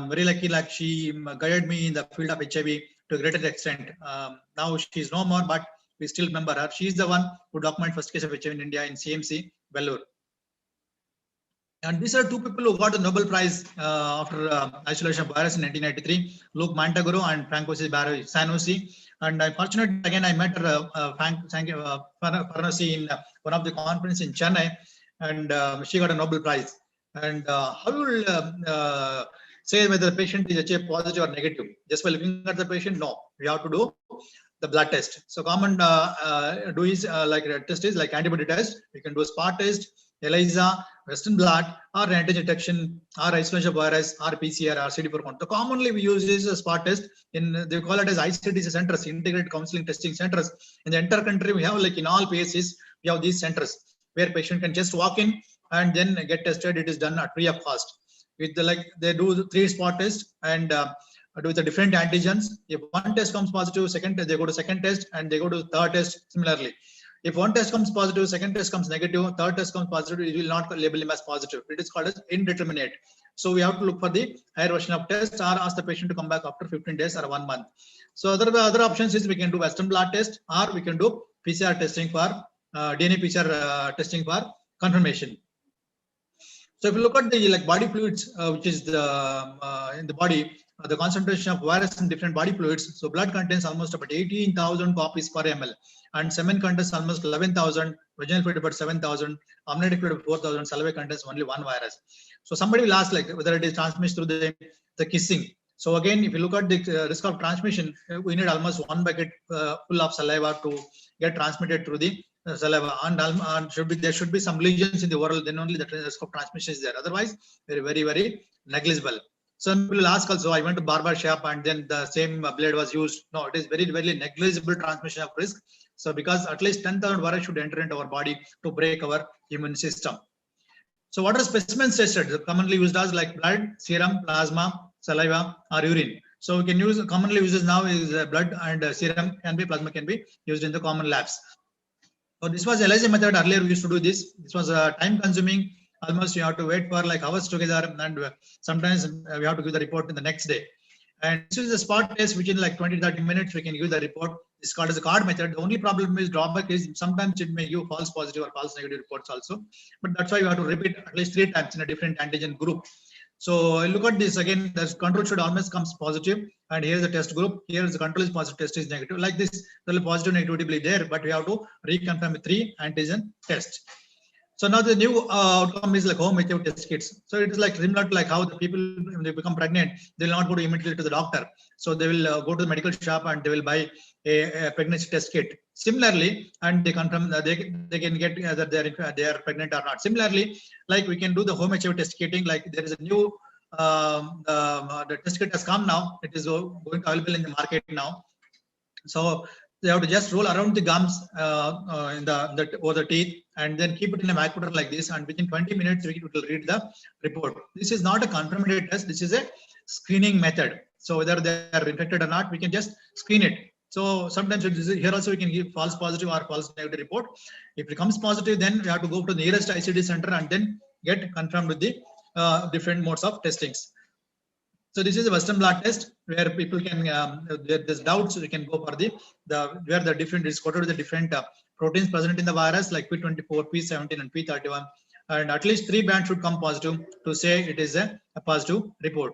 Very lucky, like she guided me in the field of HIV to a greater extent. Now she is no more, but we still remember her. She is the one who documented first case of HIV in India in CMC, Vellore. And these are two people who got the Nobel Prize after isolation of virus in 1993, Luc Montagoro and Francois Sanosi. And I'm fortunate, again, I met Farnasi in one of the conferences in Chennai, and she got a Nobel Prize. And how will say whether the patient is HIV positive or negative? Just by looking at the patient? No, we have to do the blood test. So common test is like antibody test. You can do a spot test, ELISA, Western blot, or antigen detection, or isolation of virus, or PCR, or CD4 count. So commonly we use this spot test. They call it as ICTC centers, Integrated Counseling Testing Centers. In the entire country, we have, like in all PSCs, we have these centers where patient can just walk in and then get tested. It is done at free of cost. With they do 3 spot tests and do the different antigens. If one test comes positive, they go to second test, and they go to third test similarly. If one test comes positive, second test comes negative, third test comes positive, it will not label him as positive. It is called as indeterminate. So we have to look for the higher version of test, or ask the patient to come back after 15 days or 1 month. So other options is we can do Western blot test, or we can do PCR testing for DNA PCR testing for confirmation. So if you look at the body fluids, which is in the body, the concentration of virus in different body fluids. So blood contains almost about 18,000 copies per ml, and semen contains almost 11,000, vaginal fluid about 7,000, amniotic fluid about 4,000, saliva contains only 1 virus. So somebody will ask whether it is transmitted through the kissing. So again, if you look at the risk of transmission, we need almost 1 bucket full of saliva to get transmitted through the saliva, and there should be some lesions in the oral, then only the risk of transmission is there. Otherwise, very, very negligible. Some people will ask also, I went to barber shop and then the same blade was used. No, it is very, very negligible transmission of risk. So because at least 10,000 virus should enter into our body to break our immune system. So what are specimens tested? Commonly used as like blood, serum, plasma, saliva, or urine. So we can use, commonly uses now is blood, and serum can be, plasma can be used in the common labs. So this was ELISA method. Earlier we used to do this. This was time consuming. Almost you have to wait for like hours together, and sometimes we have to give the report in the next day. And this is a spot test, which in like 20-30 minutes we can give the report. It's called as a card method. The only problem is drawback is sometimes it may give false positive or false negative reports also. But that's why you have to repeat at least 3 times in a different antigen group. So look at this again. The control should always comes positive, and here is the test group. Here is the control is positive, test is negative. Like this, there will be positive negativity be there, but we have to reconfirm with 3 antigen tests. So now the new outcome is like home HIV test kits. So it is like similar to like how the people, when they become pregnant, they will not go to immediately to the doctor. So they will go to the medical shop and they will buy a pregnancy test kit. Similarly, and they confirm that they can get whether they are pregnant or not. Similarly, like we can do the home HIV test kitting. Like there is a new the test kit has come now. It is going to available in the market now. So they have to just roll around the gums in the over the teeth and then keep it in a micrometer like this, and within 20 minutes it will read the report. This is not a confirmatory test. This is a screening method. So whether they are infected or not, we can just screen it. So sometimes here also we can give false positive or false negative report. If it comes positive, then we have to go to the nearest ICD center and then get confirmed with the different modes of testings. So this is a Western blot test where people can, there's doubts, we can go for where the different is quoted with the different proteins present in the virus like P24, P17 and P31. And at least 3 bands should come positive to say it is a positive report.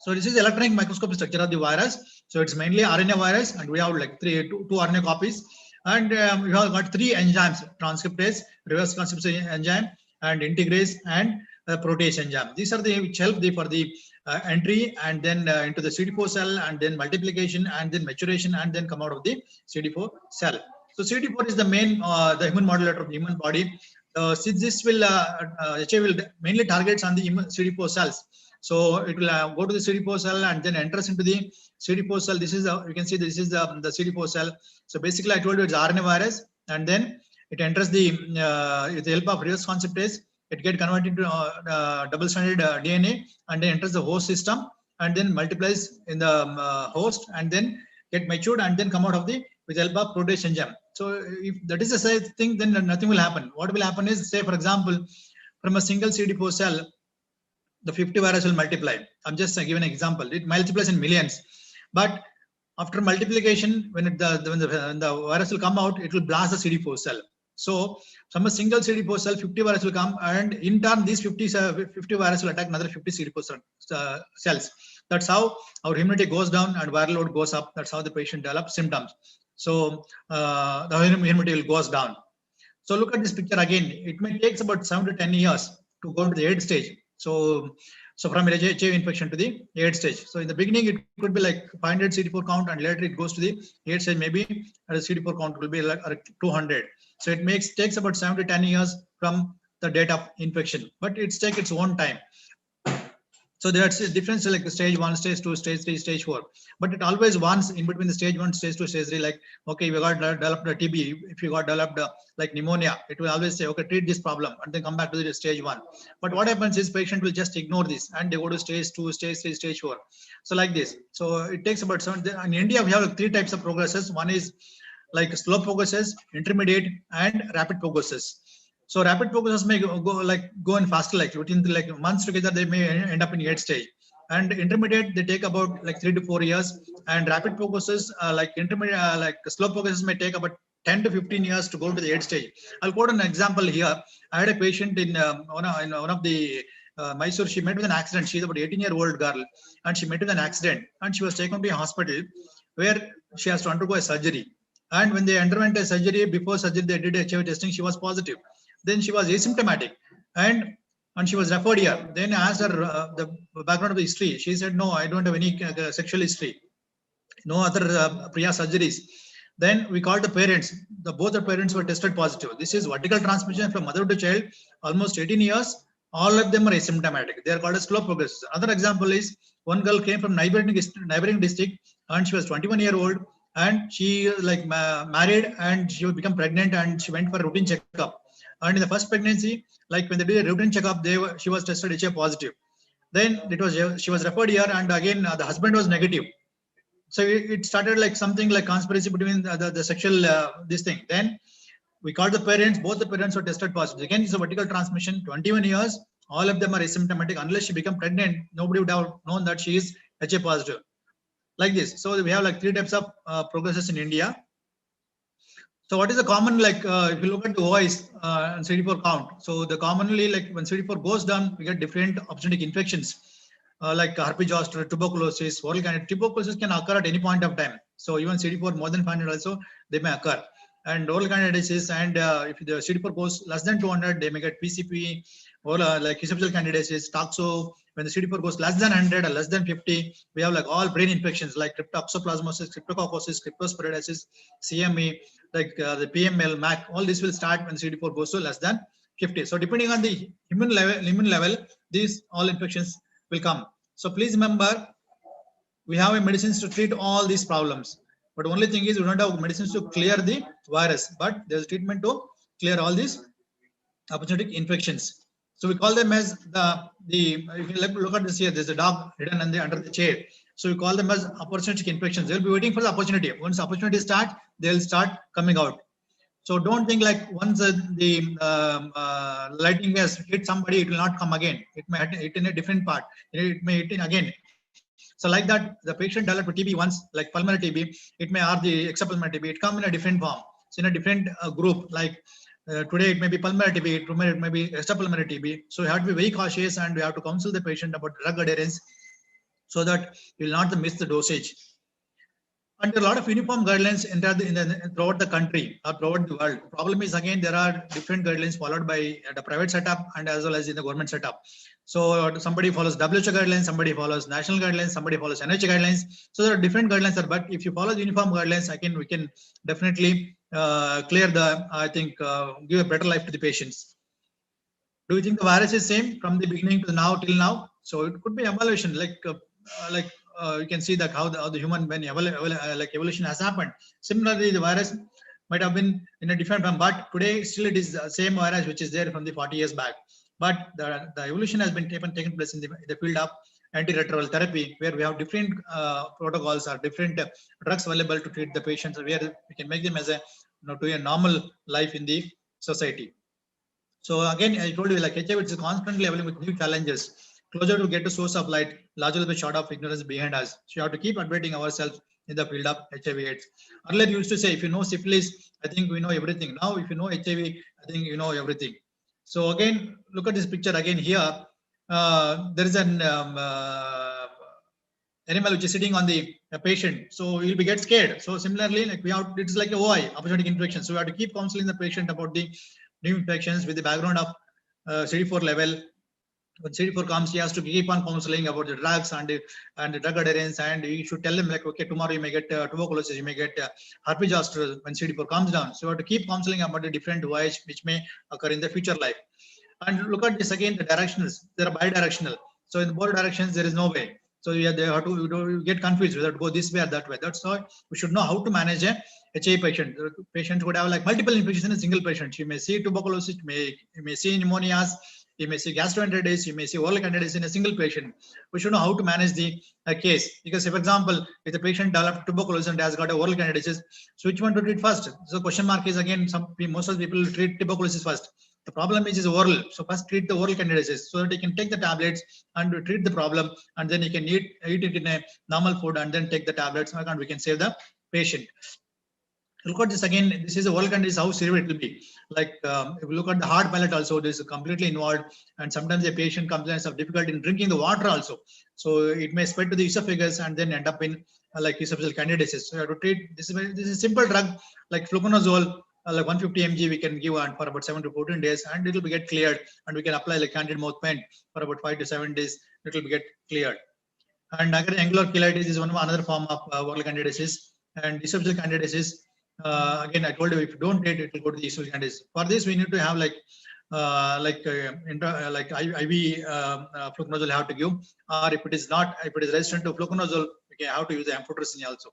So this is electronic microscopic structure of the virus. So it's mainly RNA virus, and we have like two RNA copies. And we have got 3 enzymes: transcriptase, reverse transcriptase enzyme, and integrase and protease enzyme. These are the which help for the entry and then into the CD4 cell, and then multiplication, and then maturation, and then come out of the CD4 cell. So CD4 is the main the immune modulator of the human body. Since this will HIV will mainly targets on the CD4 cells. So it will go to the CD4 cell and then enters into the CD4 cell. This is you can see this is the CD4 cell. So basically, I told you it's RNA virus, and then it enters with the help of reverse transcriptase. It gets converted into double-stranded DNA, and then enters the host system, and then multiplies in the host, and then get matured, and then come out of with the help of protease enzyme. So if that is the same thing, then nothing will happen. What will happen is, say for example, from a single CD4 cell, the 50 virus will multiply. I'm just giving an example. It multiplies in millions, but after multiplication, when the virus will come out, it will blast the CD4 cell. So from a single CD4 cell, 50 virus will come, and in turn, these 50 virus will attack another 50 CD4 cells. That's how our immunity goes down and viral load goes up. That's how the patient develops symptoms. So the immunity will goes down. So look at this picture again. It may take about 7 to 10 years to go to the AIDS stage. So from HIV infection to the AIDS stage. So in the beginning, it could be like 500 CD4 count, and later it goes to the AIDS stage. Maybe at a CD4 count will be like 200. So it takes about 7 to 10 years from the date of infection, but it's take its own time. So there's a difference like the stage 1, stage 2, stage 3, stage 4. But it always warns in between the stage 1, stage 2, stage 3, like, okay, we got developed a TB. If you got developed like pneumonia, it will always say, okay, treat this problem, and then come back to the stage 1. But what happens is patient will just ignore this, and they go to stage 2, stage 3, stage 4. So like this. So it takes about 7. In India, we have like 3 types of progresses. One is like slow progresses, intermediate, and rapid progresses. So rapid progresses may go in faster, like within like months together, they may end up in 8 stage. And intermediate, they take about like 3 to 4 years. And rapid progresses, like intermediate, like slow progresses may take about 10 to 15 years to go to the 8 stage. I'll quote an example here. I had a patient in one of the Mysore. She met with an accident. She's about 18-year-old girl, and she met with an accident, and she was taken to a hospital where she has to undergo a surgery. And when they underwent a surgery, before surgery, they did HIV testing. She was positive. Then she was asymptomatic, and she was referred here. Then I asked her the background of the history. She said, no, I don't have any sexual history, no other prior surgeries. Then we called the parents. Both the parents were tested positive. This is vertical transmission from mother to child, almost 18 years. All of them are asymptomatic. They are called as slow progress. Another example is one girl came from neighboring district, and she was 21-year-old, and she like married, and she would become pregnant, and she went for a routine checkup. And in the first pregnancy, like when they did a routine checkup, she was tested HIV positive. Then she was referred here, and again the husband was negative. So it started like something like conspiracy between the sexual this thing. Then we called the parents. Both the parents were tested positive. Again, it's a vertical transmission. 21 years, all of them are asymptomatic. Unless she become pregnant, nobody would have known that she is HIV positive. Like this. So we have like 3 types of progresses in India. So what is the common, like if you look at the OIs and CD4 count, so the commonly, like when CD4 goes down, we get different opportunistic infections like herpes zoster, tuberculosis, oral candida. Tuberculosis can occur at any point of time. So even CD4 more than 500 also, they may occur. and oral candidiasis, and if the CD4 goes less than 200, they may get PCP, or like esophageal candidiasis, toxo. When the CD4 goes less than 100 or less than 50, we have like all brain infections like cryptoxoplasmosis, cryptococcosis, cryptosporidiasis, CME, like the PML, MAC. All this will start when CD4 goes to less than 50. So depending on the immune level, these all infections will come. So please remember, we have medicines to treat all these problems, but only thing is we don't have medicines to clear the virus, but there's treatment to clear all these opportunistic infections. So we call them as you can look at this here. There's a dog hidden under the chair. So we call them as opportunistic infections. They'll be waiting for the opportunity. Once the opportunity starts, they'll start coming out. So don't think like once the lightning has hit somebody, it will not come again. It may hit in a different part. It may hit in again. So like that, the patient developed TB once, like pulmonary TB, it may have the extrapulmonary TB. It come in a different form. So in a different group, like today it may be pulmonary TB, tomorrow it may be extrapulmonary TB. So you have to be very cautious, and we have to counsel the patient about drug adherence so that you will not miss the dosage. And there are a lot of uniform guidelines throughout the country or throughout the world. Problem is, again, there are different guidelines followed by the private setup and as well as in the government setup. So somebody follows WHO guidelines, somebody follows national guidelines, somebody follows NIH guidelines. So there are different guidelines there, but if you follow the uniform guidelines, again, we can definitely clear give a better life to the patients. Do you think the virus is same from the beginning to now till now? So it could be evaluation, you can see that how the human evolution has happened. Similarly, the virus might have been in a different form, but today still it is the same virus which is there from the 40 years back. But the evolution has been taken place in the field of antiretroviral therapy, where we have different protocols or different drugs available to treat the patients, where we can make them as to a normal life in the society. So again, I told you, like HIV is constantly evolving with new challenges. Closer to get the source of light, larger the shot of ignorance behind us. So you have to keep updating ourselves in the field of HIV/AIDS. Earlier, you used to say, if you know syphilis, I think we know everything. Now, if you know HIV, I think you know everything. So again, look at this picture again here. There is an animal which is sitting on the patient, so you'll be get scared. So similarly, like it's like a OI, opportunistic infection. So we have to keep counseling the patient about the new infections with the background of CD4 level. When CD4 comes, he has to keep on counseling about the drugs and the drug adherence, and you should tell them like, okay, tomorrow you may get tuberculosis, you may get herpes zoster when CD4 comes down. So you have to keep counseling about the different OIs which may occur in the future life. And look at this again, the directionals. They are bidirectional. So in both directions, there is no way. So they have to get confused whether to go this way or that way. That's why we should know how to manage a HIV patient. The patient would have like multiple infections in a single patient. You may see tuberculosis, you may see pneumonias, you may see gastroenteritis, you may see oral candidiasis in a single patient. We should know how to manage the case. Because, for example, if the patient developed tuberculosis and has got a oral candidiasis, so which one to treat first? So question mark is again, most of the people treat tuberculosis first. The problem is oral. So first treat the oral candidiasis so that you can take the tablets and treat the problem, and then you can eat it in a normal food and then take the tablets, and we can save the patient. Look at this again. This is a oral candidiasis, how severe it will be. Like if you look at the hard palate also, this is completely involved, and sometimes the patient comes and have difficulty in drinking the water also. So it may spread to the esophagus and then end up in like esophageal candidiasis. So you have to treat this. This is a simple drug like fluconazole. Like 150 mg we can give for about 7 to 14 days, and it will get cleared, and we can apply like candid mouth pen for about 5 to 7 days. It will get cleared. And again, angular cheilitis is another form of oral candidiasis, and esophageal candidiasis. Again, I told you, if you don't treat it, will go to the esophageal candidiasis. For this, we need to have IV fluconazole have to give, or if it is resistant to fluconazole, we can have to use the amphotericin also.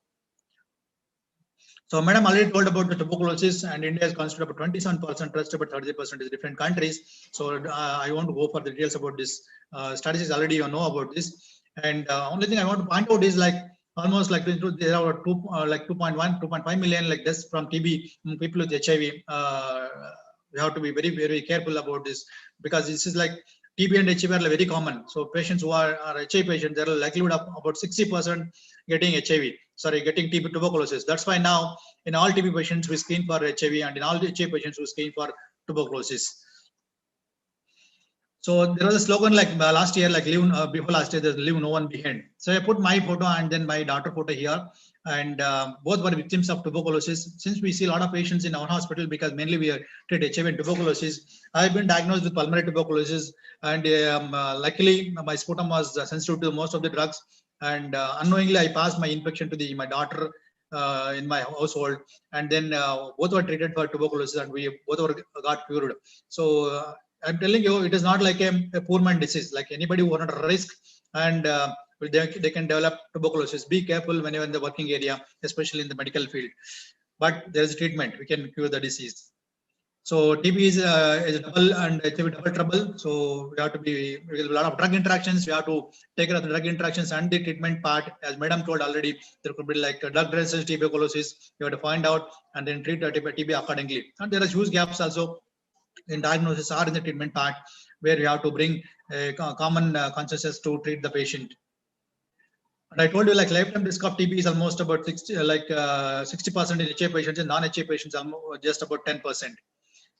So, Madam already told about the tuberculosis, and India is considered about 27%, rest about 30% is different countries. So, I want to go for the details about this. Statistics already you know about this, and only thing I want to point out is like almost like there are 2.5 million like deaths from TB people with HIV. We have to be very, very careful about this, because this is like TB and HIV are very common. So patients who are HIV patients, there are likelihood of about 60% getting TB tuberculosis. That's why now in all TB patients we screen for HIV, and in all HIV patients we screen for tuberculosis. So there was a slogan like last year, like leave before last year, there's leave no one behind. So I put my photo and then my daughter photo here, and both were victims of tuberculosis. Since we see a lot of patients in our hospital, because mainly we treat HIV and tuberculosis, I've been diagnosed with pulmonary tuberculosis, and luckily my sputum was sensitive to most of the drugs, and unknowingly I passed my infection to my daughter in my household, and then both were treated for tuberculosis, and we both were got cured. So I'm telling you, it is not like a poor man disease. Like anybody who are not at risk, and they can develop tuberculosis. Be careful when you're in the working area, especially in the medical field. But there's a treatment. We can cure the disease. So TB is double and HIV double trouble. So we have to be, because a lot of drug interactions. We have to take care of the drug interactions and the treatment part. As Madam told already, there could be like drug resistant tuberculosis. You have to find out and then treat TB accordingly. And there are huge gaps also in diagnosis or in the treatment part, where we have to bring a common consensus to treat the patient. And I told you, like lifetime risk of TB is almost about 60% in HIV patients, and non-HIV patients almost just about 10%.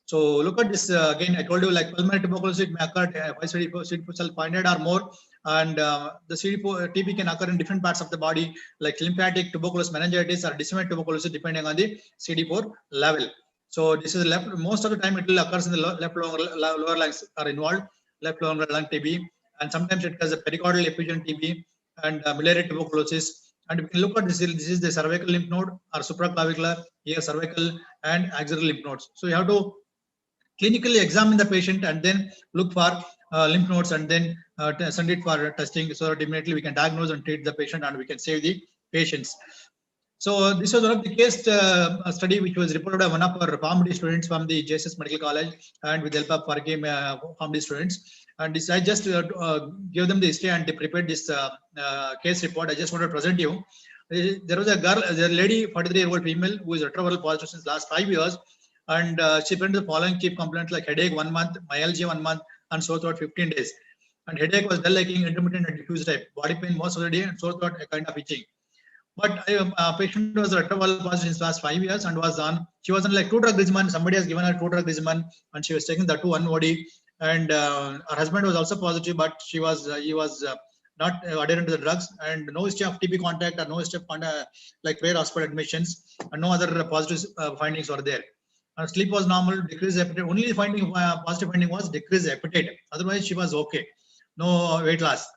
So look at this again. I told you, like pulmonary tuberculosis may occur by CD4 cell 500 or more, and the CD4 TB can occur in different parts of the body, like lymphatic tuberculosis, meningitis, or disseminated tuberculosis, depending on the CD4 level. So this is left. Most of the time, it will occurs in the left lower lungs are involved, left lower lung TB, and sometimes it has a pericardial effusion TB and biliary tuberculosis. And we can look at this. This is the cervical lymph node or supraclavicular, here cervical and axillary lymph nodes. So you have to clinically examine the patient and then look for lymph nodes, and then send it for testing, so that immediately we can diagnose and treat the patient, and we can save the patients. So this was one of the case study which was reported by one of our PharmD students from the JSS Medical College, and with the help of PharmD students. And this, I just gave them the history, and they prepared this case report. I just want to present you. There was a girl, a lady, 43-year-old female, who is retroviral positive since last 5 years. And she presented the following chief complaints, like headache 1 month, myalgia 1 month, and sore throat 15 days. And headache was dull aching, intermittent and diffuse type, body pain most of the day, and sore throat a kind of itching. But patient was retroviral positive since last 5 years, and she was on like 2-drug regimen. Somebody has given her 2-drug regimen, and she was taking the 2 1OD. And her husband was also positive, but he was not adherent to the drugs, and no history of TB contact or no history of like rare hospital admissions, and no other positive findings were there. Sleep was normal, decreased appetite. Only positive finding was decreased appetite. Otherwise, she was okay. No weight loss.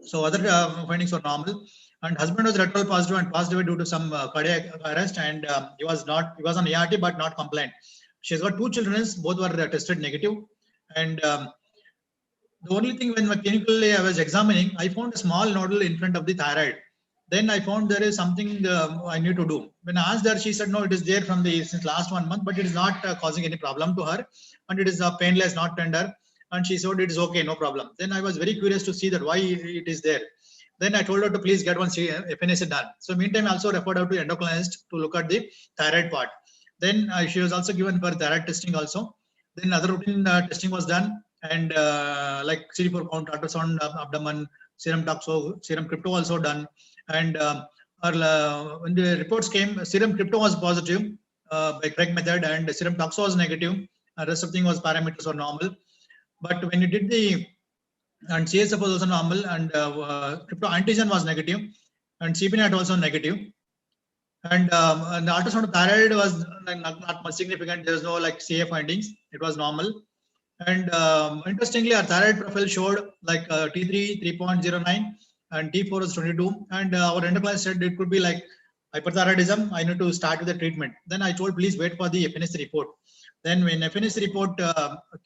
So other findings were normal. And husband was retroviral positive and passed away due to some cardiac arrest, and he was on ART but not compliant. She's got 2 children, both were tested negative. And the only thing, when clinically I was examining, I found a small nodule in front of the thyroid. Then I found there is something I need to do. When I asked her, she said, no, it is there since last 1 month, but it is not causing any problem to her, and it is painless, not tender. And she said it is okay, no problem. Then I was very curious to see that why it is there. Then I told her to please get one FNAC done. So meantime, I also referred her to endocrinologist to look at the thyroid part. Then she was also given for thyroid testing also. Then other routine testing was done, and like CD4 count, ultrasound, abdomen, serum toxo, serum crypto also done. And when the reports came, serum crypto was positive by Craig method, and serum toxo was negative. Rest of thing was parameters were normal. But when you did and CSF was also normal, and crypto antigen was negative, and CPNAT also negative. And the ultrasound of thyroid was not much significant. There was no like CA findings. It was normal. And interestingly, our thyroid profile showed like T3 3.09 and T4 was 22. And our endocrinologist said it could be like hyperthyroidism. I need to start with the treatment. Then I told, please wait for the FNAC report. Then when FNAC report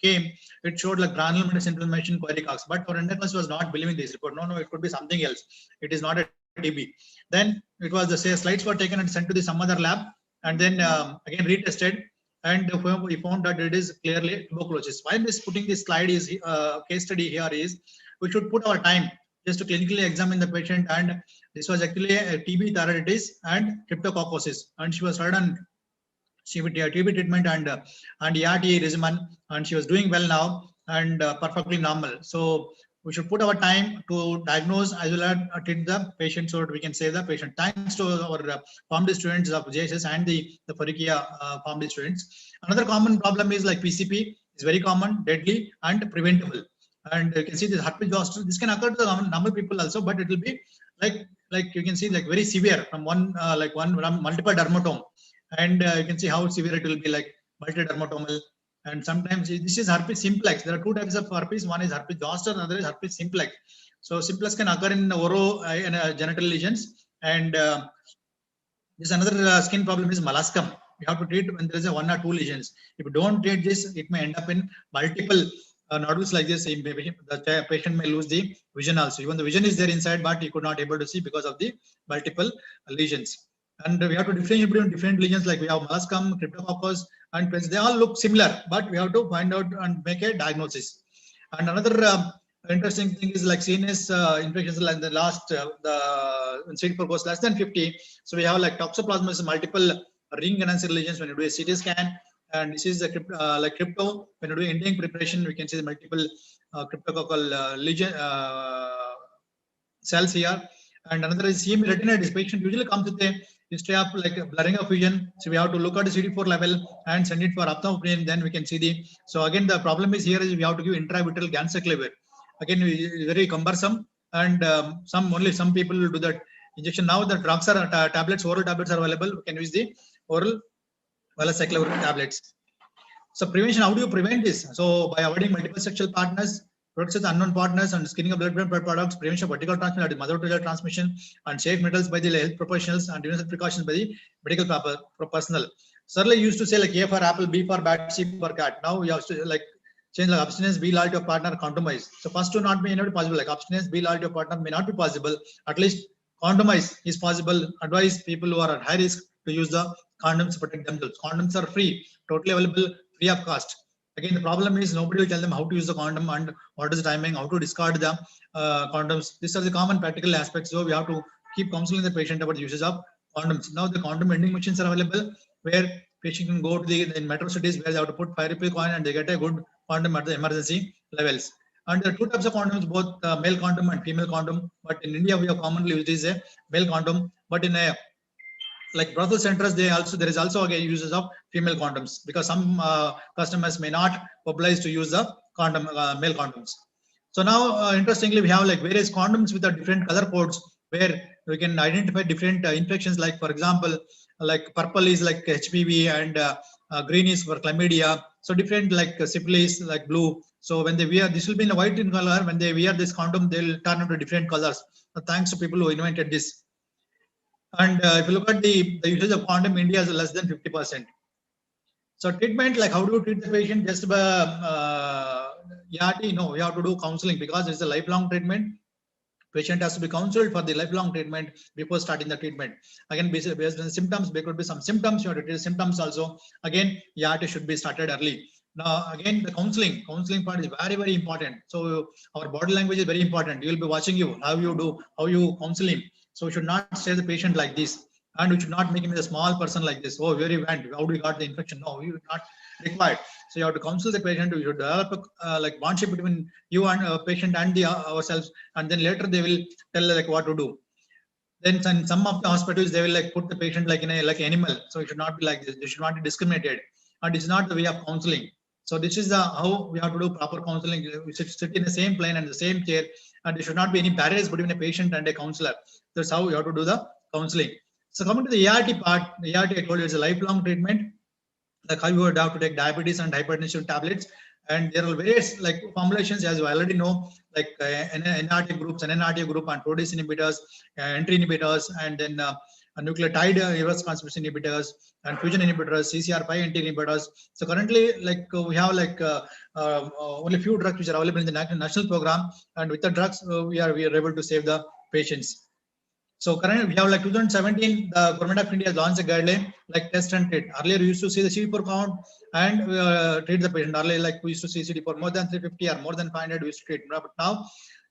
came, it showed like granular matrix inflammation, query cox. But our endocrinologist was not believing this report. No, it could be something else. It is not a TB. Then it was the slides were taken and sent to some other lab, and then again retested, and we found that it is clearly tuberculosis. Why I'm just putting this slide is case study here is we should put our time just to clinically examine the patient, and this was actually a TB thyroiditis and cryptococcosis, and she was started on TB treatment and ART regimen, and she was doing well now and perfectly normal. So we should put our time to diagnose as well as treat the patient, so that we can save the patient. Thanks to our PharmD students of JSS and the Farikia PharmD students. Another common problem is like PCP. is very common, deadly, and preventable. And you can see this herpes zoster. This can occur to the normal people also, but it will be like you can see like very severe from one multiple dermatome, and you can see how severe it will be, like multidermatomal. And sometimes this is herpes simplex. There are two types of herpes. One is herpes zoster, another is herpes simplex. So simplex can occur in oro and genital lesions, and this another skin problem is molluscum. We have to treat when there is a 1 or 2 lesions. If you don't treat this, it may end up in multiple nodules like this. The patient may lose the vision also. Even the vision is there inside, but he could not able to see because of the multiple lesions. And we have to differentiate between different lesions, like we have molluscum, cryptococcus, and they all look similar, but we have to find out and make a diagnosis. And another interesting thing is like CNS infections, like the last the CD4 goes less than 50. So we have like toxoplasmosis, multiple ring cancer lesions when you do a CT scan. And this is the like crypto. When you do inding preparation, we can see the multiple cryptococcal lesion cells here. And another is CM retinitis. Patient usually comes with a history of like blurring of vision. So we have to look at the CD4 level and send it for ophthalmoplegia. Then we can see the. So again, the problem is here is we have to give intravitreal ganciclovir. Again, very cumbersome, and only some people will do that injection. Now the drugs are tablets, oral tablets are available. We can use the oral valacyclovir tablets. So prevention, how do you prevent this? So by avoiding multiple sexual partners, products with unknown partners, and screening of blood products, prevention of vertical transmission, that is mother-to-child transmission, and safe metals by the health professionals, and universal precautions by the medical personnel. So earlier used to say like A for apple, B for bat, C for cat. Now we have to like change, like abstinence, be loyal to your partner, compromise. So first to not be anyway possible, like abstinence, be loyal to your partner may not be possible. At least compromise is possible. Advise people who are at high risk to use the condoms to protect themselves. Condoms are free, totally available, free of cost. Again, the problem is nobody will tell them how to use the condom and what is the timing, how to discard the condoms. These are the common practical aspects. So we have to keep counseling the patient about the usage of condoms. Now the condom vending machines are available, where patient can go to the in metro cities where they have to put 5 rupee coin and they get a good condom at the emergency levels. And there are two types of condoms, both male condom and female condom. But in India, we have commonly used is a male condom. But in a like brothel centers, there is also again uses of female condoms, because some customers may not oblige to use the condom male condoms. So now interestingly, we have like various condoms with the different color codes, where we can identify different infections. Like for example, like purple is like HPV, and green is for chlamydia. So different like syphilis, like blue. So when they wear, this will be in a white in color. When they wear this condom, they'll turn into different colors. So thanks to people who invented this. And if you look at the usage of condom, India is less than 50%. So treatment, like how do you treat the patient? Just by ERT? No, we have to do counseling, because it's a lifelong treatment. Patient has to be counseled for the lifelong treatment before starting the treatment. Again, based on the symptoms, there could be some symptoms. You have to treat the symptoms also. Again, ERT should be started early. Now, again, the counseling part is very, very important. So our body language is very important. You will be watching you, how you counsel him. So we should not say the patient like this, and we should not make him a small person like this. Oh, very bad. How do you got the infection? No, you not required. So you have to counsel the patient. You should develop a like bondship between you and patient and ourselves, and then later they will tell like what to do. Then in some of the hospitals, they will like put the patient like in a like animal. So it should not be like this. They should not be discriminated, and it's not the way of counseling. So this is how we have to do proper counseling. We should sit in the same plane and the same chair, and there should not be any barriers between a patient and a counselor. That's how we have to do the counseling. So coming to the ERT part, the ERT I told you is a lifelong treatment. Like how you would have to take diabetes and hypertension tablets, and there are various like formulations, as you already know, like NRT groups, NNRT group, and protease inhibitors, entry inhibitors, and then nucleotide reverse transcription inhibitors, and fusion inhibitors, CCR5 inhibitors. So currently, like we have like only few drugs which are available in the national program, and with the drugs we are able to save the patients. So currently we have like 2017, the government of India has launched a guideline like test and treat. Earlier we used to see the CD4 count and treat the patient. Earlier like we used to see CD4 more than 350 or more than 500 we used to treat. But now,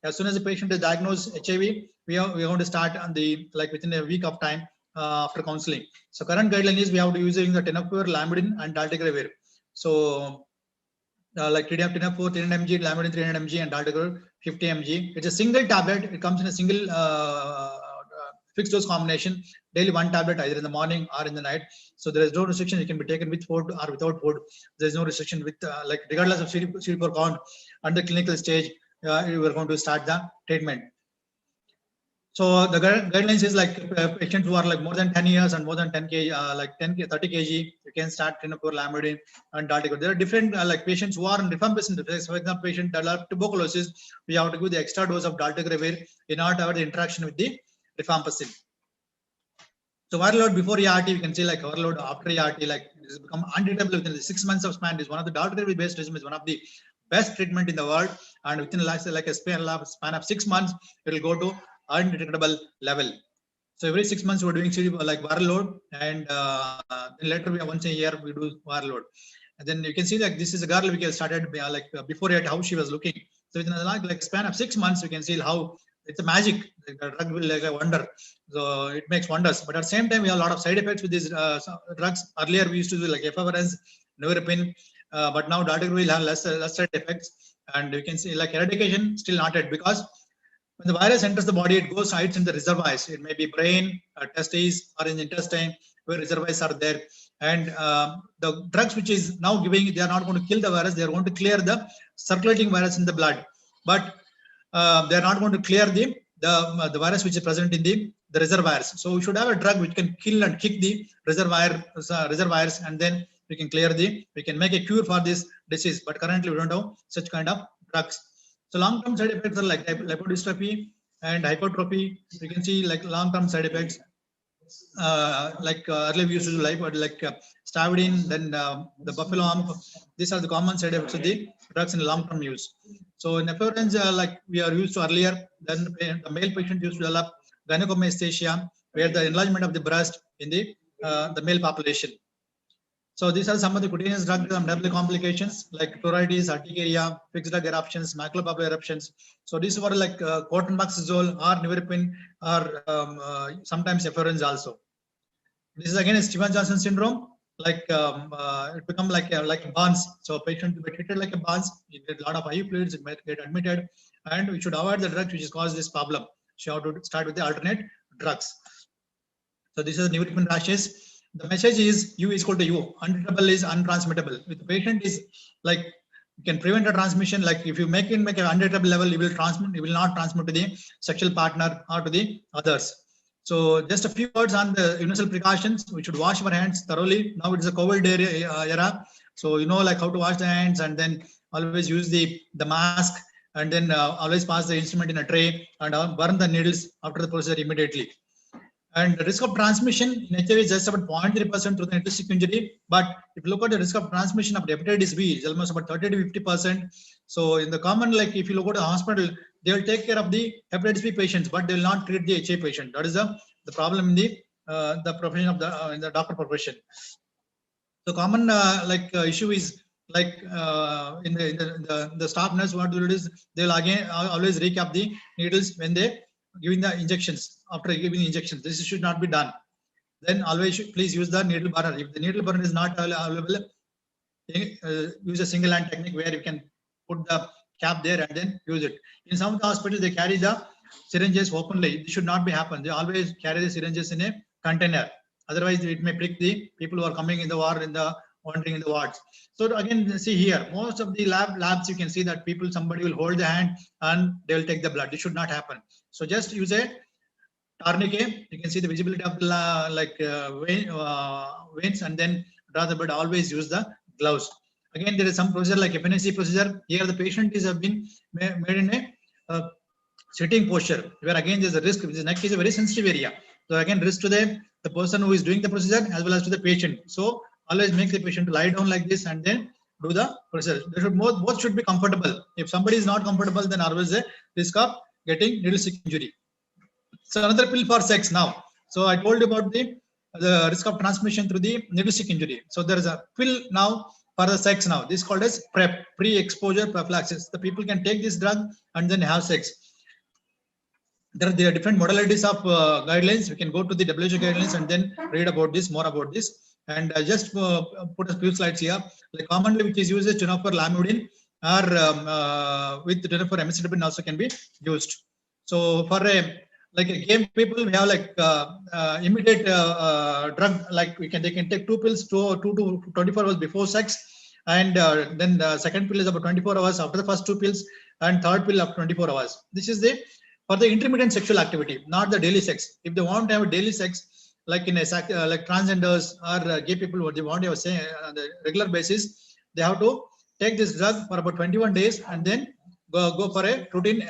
as soon as the patient is diagnosed HIV, we are going to start on the like within a week of time after counseling. So current guideline is we have to using the tenofovir, lamivudine, and dolutegravir. So like tenofovir 300 mg, lamivudine 300 mg, and dolutegravir 50 mg. It's a single tablet. It comes in a single fixed dose combination, daily 1 tablet either in the morning or in the night. So there is no restriction. It can be taken with food or without food. There is no restriction with like regardless of CD4 count under clinical stage. We are going to start the treatment. So the guidelines is like patients who are like more than 10 years and more than 10 kg, like 30 kg, you can start tenofovir, lamivudine, and daltegrel. There are different like patients who are in rifampicin defects. For example, patient that have tuberculosis, we have to give the extra dose of daltegrel in order to have the interaction with the rifampicin. So viral load before ERT, we can see like viral load after ERT, like it has become undetectable within the 6 months of span. Is one of the daltegrel based regimen is one of the best treatment in the world, and within like a span of 6 months, it will go to undetectable level. So every 6 months we're doing like viral load, and then later we have once a year we do viral load. And then you can see that this is a girl we started like before it, how she was looking. So within like span of 6 months, you can see how it's a magic. The drug will like a wonder. So it makes wonders. But at the same time, we have a lot of side effects with these drugs. Earlier we used to do like efavirenz, nevirapine, but now daltegrel will have less side effects. And you can see like eradication still not yet, because when the virus enters the body, it goes hides in the reservoirs. It may be brain, testes, or in the intestine, where reservoirs are there. And the drugs which is now giving, they are not going to kill the virus. They are going to clear the circulating virus in the blood. But they are not going to clear the virus which is present in the reservoirs. So we should have a drug which can kill and kick the reservoirs, and then we can we can make a cure for this disease. But currently we don't have such kind of drugs. So long-term side effects are like lipodystrophy and hypertrophy. You can see like long-term side effects. Earlier we used to do like stavudine, then the buffalo hump. These are the common side effects of the drugs in long-term use. So in efavirenz, like we are used to earlier, then the male patient used to develop gynecomastia, where the enlargement of the breast in the male population. So these are some of the cutaneous drug double complications like pruritus, urticaria, fixed drug eruptions, maculopapular eruptions. So these were like corticosteroid or nevirapine or sometimes efavirenz also. This is again a Stevens-Johnson syndrome. Like it become like burns. So patient will be treated like a burns. You get a lot of IV fluids. It might get admitted, and we should avoid the drugs which has caused this problem. So you have to start with the alternate drugs. So this is nevirapine rashes. The message is U is equal to U. Undetectable is untransmittable. With the patient is like you can prevent a transmission. Like if you make an undetectable level, you will transmit. You will not transmit to the sexual partner or to the others. So just a few words on the universal precautions. We should wash our hands thoroughly. Now it is a COVID era. So you know like how to wash the hands, and then always use the mask, and then always pass the instrument in a tray, and burn the needles after the procedure immediately. And the risk of transmission in HIV is just about 0.3% through the intestinal injury. But if you look at the risk of transmission of hepatitis B, it's almost about 30 to 50%. So in the common, like if you look at the hospital, they will take care of the hepatitis B patients, but they will not treat the HIV patient. That is the problem in the profession of in the doctor profession. The common issue is like in the staff nurse, what they will do is they will again always recap the needles when they giving the injections. After giving the injections, this should not be done. Then always please use the needle burner. If the needle burner is not available, use a single hand technique where you can put the cap there and then use it. In some of the hospitals, they carry the syringes openly. This should not be happen. They always carry the syringes in a container. Otherwise, it may prick the people who are coming in the ward wandering in the wards. So again, see here, most of the labs, you can see that somebody will hold the hand and they will take the blood. This should not happen. So just use a tourniquet. You can see the visibility of the veins, and then draw the blood. Always use the gloves. Again, there is some procedure like FNAC procedure. Here the patient is have been made in a sitting posture, where again there's a risk. The neck is a very sensitive area. So again, risk to the person who is doing the procedure as well as to the patient. So always make the patient lie down like this and then do the procedure. They should both should be comfortable. If somebody is not comfortable, then always a risk of getting needle stick injury. So another pill for sex now. So I told you about the risk of transmission through the needle stick injury. So there is a pill now for the sex now. This is called as PrEP, pre-exposure prophylaxis. The people can take this drug and then have sex. There are different modalities of guidelines. We can go to the WHO guidelines and then read about this, more about this. And just put a few slides here. Like commonly, which is used is tenofovir, lamivudine, or with tenofovir, emicitabine also can be used. So for a like game people, we have like immediate drug, like they can take 2 pills, 2 to 24 hours before sex, and then the second pill is about 24 hours after the first 2 pills, and third pill up 24 hours. This is the for the intermittent sexual activity, not the daily sex. If they want to have a daily sex, like in a like transgenders or gay people, what they want to have say on the regular basis, they have to take this drug for about 21 days and then go for a routine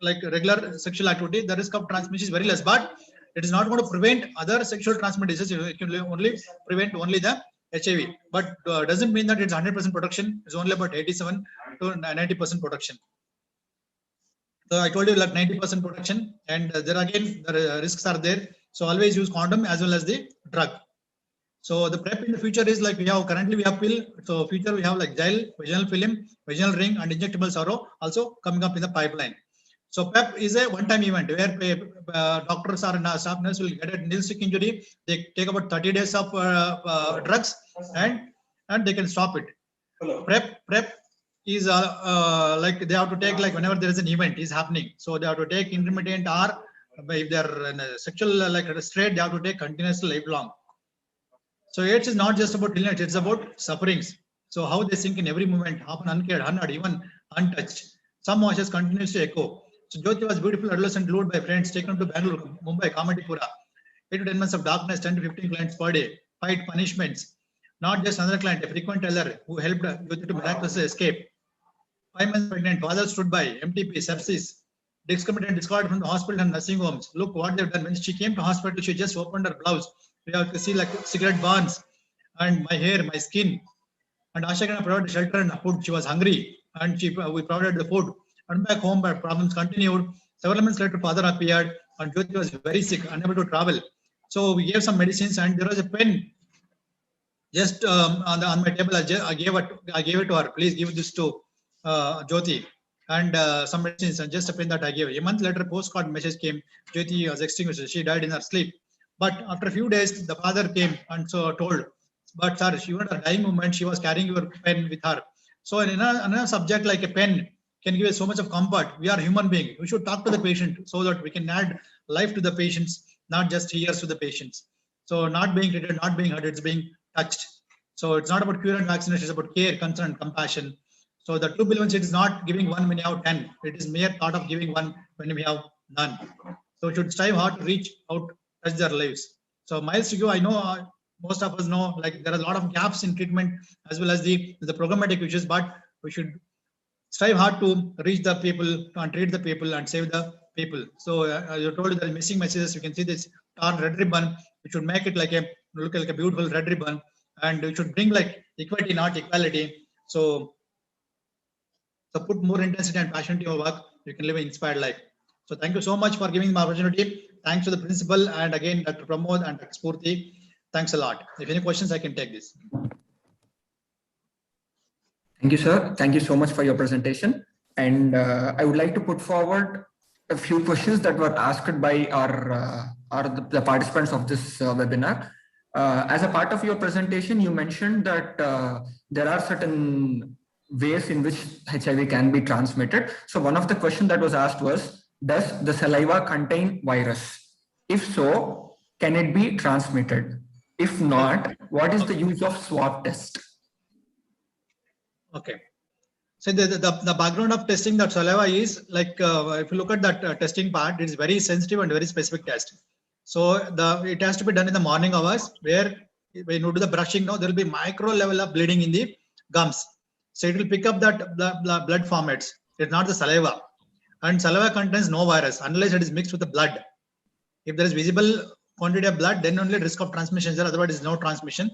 like regular sexual activity. The risk of transmission is very less, but it is not going to prevent other sexual transmitted diseases. It can only prevent only the HIV, but doesn't mean that it's 100% protection. It's only about 87 to 90% protection. So I told you like 90% protection, and there again the risks are there. So always use condom as well as the drug. So the PrEP in the future is like we have currently we have pill. So future we have like gel, vaginal film, vaginal ring, and injectable sorrow also coming up in the pipeline. So PrEP is a one-time event where doctors or staff nurse will get a needle stick injury. They take about 30 days of drugs and they can stop it. PrEP is like they have to take like whenever there is an event is happening. So they have to take intermittent, or if they are in a sexual like straight, they have to take continuously lifelong. So AIDS is not just about illness, it's about sufferings. So how they sink in every moment, often uncared, unheard, even untouched. Some voices continues to echo. So Jyoti was beautiful adolescent lured by friends taken to Bangalore, Mumbai, Kamatipura. 8 to 10 months of darkness, 10 to 15 clients per day, fight punishments. Not just another client, a frequent teller who helped Jyoti to miraculously escape. 5 months pregnant, father stood by, MTP, sepsis, discriminated, discarded from the hospital and nursing homes. Look what they've done. When she came to hospital, she just opened her blouse. We have to see like cigarette burns and my hair, my skin. And Asha Gana provided shelter and food. She was hungry and we provided the food. And back home, but problems continued. Several months later, father appeared and Jyoti was very sick, unable to travel. So we gave some medicines and there was a pen just on my table. I gave it to her. Please give this to Jyoti, and some medicines and just a pen that I gave. A month later, postcard message came. Jyoti was extinguished. She died in her sleep. But after a few days, the father came and so told, but sir, she was at her dying moment. She was carrying your pen with her. So in another subject like a pen can give us so much of comfort. We are human beings. We should talk to the patient so that we can add life to the patients, not just ears to the patients. So not being treated, not being hurt, it's being touched. So it's not about cure and vaccination, it's about care, concern, and compassion. So the 2 billion seed is not giving 1 when you have 10. It is mere thought of giving 1 when we have none. So we should strive hard to reach out, touch their lives. So miles to go, I know most of us know like there are a lot of gaps in treatment as well as the programmatic issues, but we should strive hard to reach the people and treat the people and save the people. So as I told you, there are missing messages. You can see this torn red ribbon. We should make it like look like a beautiful red ribbon, and we should bring like equity, not equality. So put more intensity and passion to your work. You can live an inspired life. So thank you so much for giving me the opportunity. Thanks to the principal and again Dr. Pramod and Dr. Spurti. Thanks a lot. If any questions, I can take this. Thank you, sir. Thank you so much for your presentation. And I would like to put forward a few questions that were asked by the participants of this webinar. As a part of your presentation, you mentioned that there are certain ways in which HIV can be transmitted. So one of the questions that was asked was, does the saliva contain virus? If so, can it be transmitted? If not, what is the use of swab test? Okay. So the background of testing that saliva is like, if you look at that testing part, it is very sensitive and very specific test. So it has to be done in the morning hours where when you do the brushing, there will be micro level of bleeding in the gums. So it will pick up that blood formats. It's not the saliva. And saliva contains no virus unless it is mixed with the blood. If there is visible quantity of blood, then only risk of transmission is there, otherwise there is no transmission.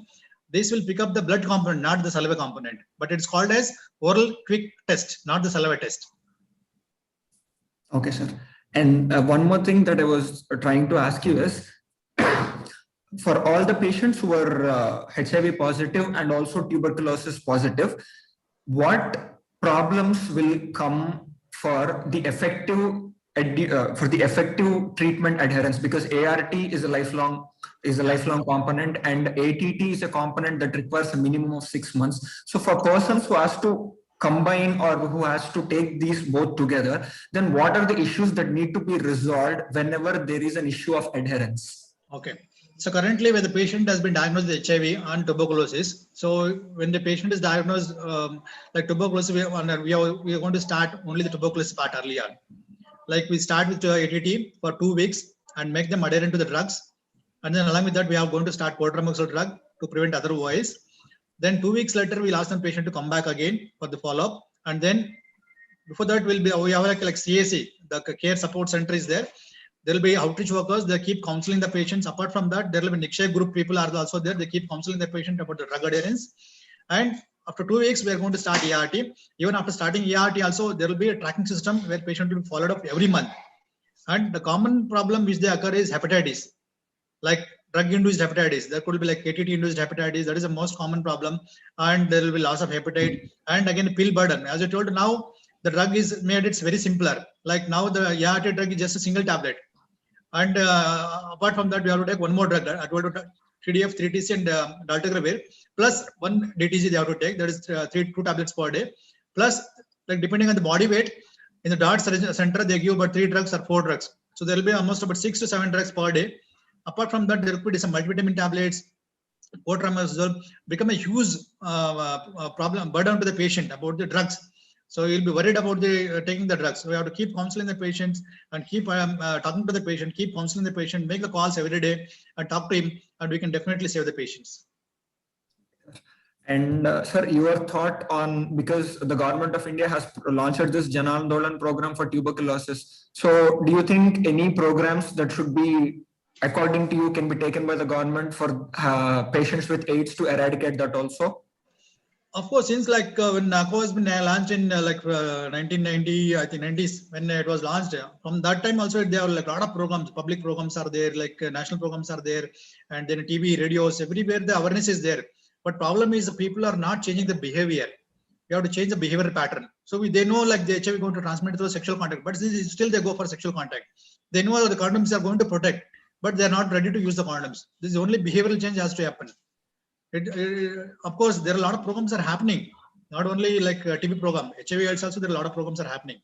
This will pick up the blood component, not the saliva component. But it's called as oral quick test, not the saliva test. Okay, sir. And one more thing that I was trying to ask you is, for all the patients who are HIV positive and also tuberculosis positive, what problems will come for the effective treatment adherence? Because ART is a lifelong component, and ATT is a component that requires a minimum of 6 months. So for persons who has to combine or who has to take these both together, then what are the issues that need to be resolved whenever there is an issue of adherence? Okay. So currently, when the patient has been diagnosed with HIV and tuberculosis, so when the patient is diagnosed like tuberculosis, we are going to start only the tuberculosis part earlier. Like we start with ATT for 2 weeks and make them adherent to the drugs. And then along with that, we are going to start protramoxil drug to prevent other OIs. Then 2 weeks later, we'll ask the patient to come back again for the follow-up. And then before that, we have like CAC, the care support center is there. There will be outreach workers. They keep counseling the patients. Apart from that, there will be NICSHA group people are also there. They keep counseling the patient about the drug adherence. And after 2 weeks, we are going to start ERT. Even after starting ERT also, there will be a tracking system where patient will be followed up every month. And the common problem which they occur is hepatitis, like drug-induced hepatitis. There could be like ATT-induced hepatitis. That is the most common problem. And there will be loss of appetite. And again, pill burden. As I told now, the drug is made, it's very simpler. Like now the ERT drug is just a single tablet. And apart from that, we have to take one more drug, TDF, 3TC and dolutegravir, plus one DTC they have to take, that is 2 tablets per day. Plus, like depending on the body weight, in the DART center, they give about 3 drugs or 4 drugs. So there will be almost about 6 to 7 drugs per day. Apart from that, there could be some multivitamin tablets, protramoxil, become a huge burden to the patient about the drugs. So you'll be worried about taking the drugs. So we have to keep counseling the patients and keep talking to the patient, keep counseling the patient, make the calls every day and talk to him, and we can definitely save the patients. And sir, your thought on, because the government of India has launched this Jan Andolan program for tuberculosis. So do you think any programs that should be, according to you, can be taken by the government for patients with AIDS to eradicate that also? Of course, since like when NACO has been launched in 1990, I think 90s, when it was launched, from that time also there are like a lot of programs, public programs are there, like national programs are there, and then TV, radios, everywhere the awareness is there. But problem is the people are not changing the behavior. You have to change the behavioral pattern. So they know like the HIV is going to transmit through sexual contact, but still they go for sexual contact. They know that the condoms are going to protect, but they are not ready to use the condoms. This is only behavioral change has to happen. Of course, there are a lot of programs are happening, not only like TB program, HIV also there are a lot of programs are happening.